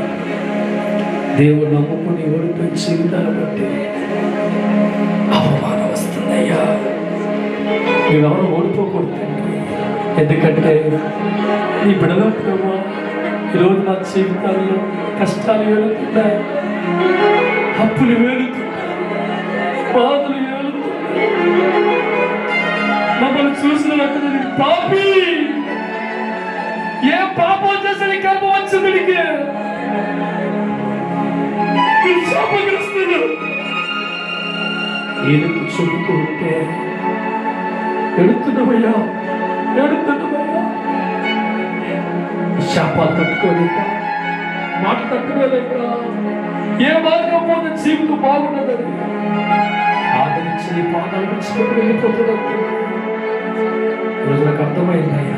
దేవుడు నమ్ముకుని ఓడిపోయి జీవితాలు బట్టి అవమానం వస్తుందయ్యా. నువ్వెవరు ఓడిపోకూడదు, ఎందుకంటే నీ బిడలో ప్రభు ఈరోజు నా జీవితాల్లో కష్టాలు వేలుతున్నాయి, అప్పులు వేలుతున్నాయి, బాధలు వేలుతున్నాయి. మమ్మల్ని చూసిన వెంటనే పాపి, ఏ పాపం చేసి నీ గర్భం వచ్చింది, ఏనుగు చెబుతూ ఉంటే ఎడుతున్నామయ్యా, ఎడుతున్నామయ్యా. శాపాలు తట్టుకోలేక, మాట తట్టుకోలేక, ఏ మార్గం పోతే జీవితం బాగుండదని ఆదరించి నీ పాదాలు విడిచిపెట్టి వెళ్ళిపోతున్నట్టు ఈరోజు నాకు అర్థమైందయ్యా.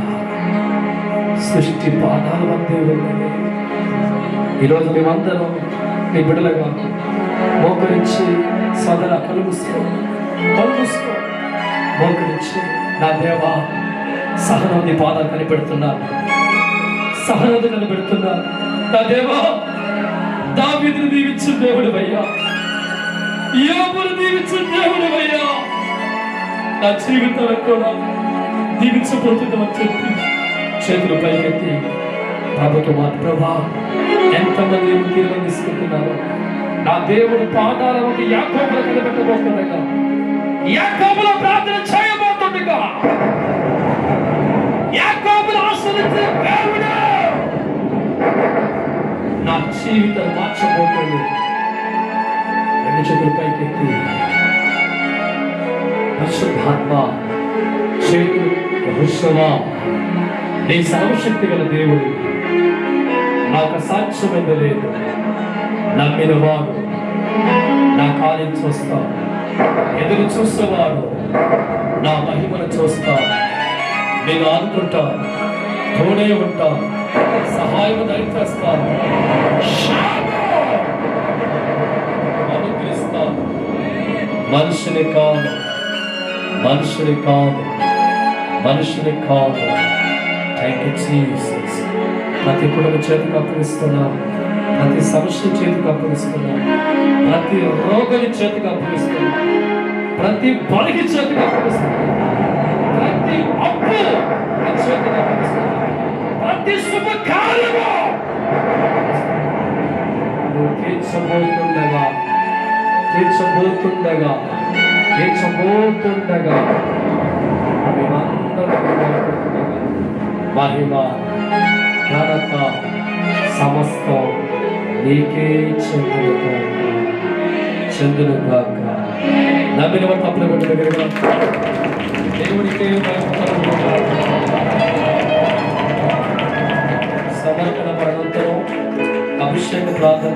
సృష్టి పాదాలు అంతే ఉన్నాయి. ఈరోజు మేమందరం నీ బిడ్డలుగా మోకరించి సదర కలుగుస్తూ మోకరించి, నా దేవా సహనం నీ పాదాలు కనిపెడుతున్నాను, సహనత కనిపెడుతున్నాను. నా దేవా దావీదును దీవించిన దేవుడివయ్యా, యోబును దీవించిన దేవుడివయ్యా. నా జీవితంలో కూడా దీవించబోతుందని చెప్పి చేతులు పైకెత్తి ప్రభుత్వ మా ప్రభా ఎంతమంది నా దేవుడు పాదాల వంటి యాకోబులు కనిపెట్టబోతుండగా, యాకోబులో ప్రార్థన చేయబోతుండగా, యాకోబులు ఆశ్రయించే దేవుడు నా జీవితం మార్చబోతుంది. రెండు చేతులు పైకెత్తి పరిశుద్ధాత్మ చేతులు యెహోషువా, నీ సర్వశక్తి గల దేవుడు, నాకు సాక్ష్యమైంది లేదు. నమ్మిన వాడు నా కార్యం చూస్తా, ఎదురు చూసేవాడు నా మహిమను చూస్తా. నేను ఆదుకుంటా, తోడే ఉంటా, సహాయం దయచేస్తాను, అనుగ్రహిస్తాను. మనుషుని కాదు, మనుషుని కాదు, మనుషుని కాదు. Thank you Jesus. ప్రతి కుటుంబ చేతికి అప్పగిస్తున్నాను, ప్రతి సమస్య చేతికి అప్పగిస్తున్నాను, ప్రతి రోగిని చేతికి అప్పగిస్తున్నాను, ప్రతి బలికి చేతికి అప్పగిస్తున్నాను, ప్రతి అప్పు చేతికి అప్పగిస్తున్నాను, ప్రతి శుభ కార్యము నువ్వు తీర్చబోతుండగా తీర్చబోతుండగా తీర్చబోతుండగా మహిమ ఘనత సమస్తం నీకే చెందునుగాక. నమ్మిన వారు తప్పులు పెట్టగలిగా దేవుడికే సమర్పణ పడనంతరం అభిషేక ప్రార్థన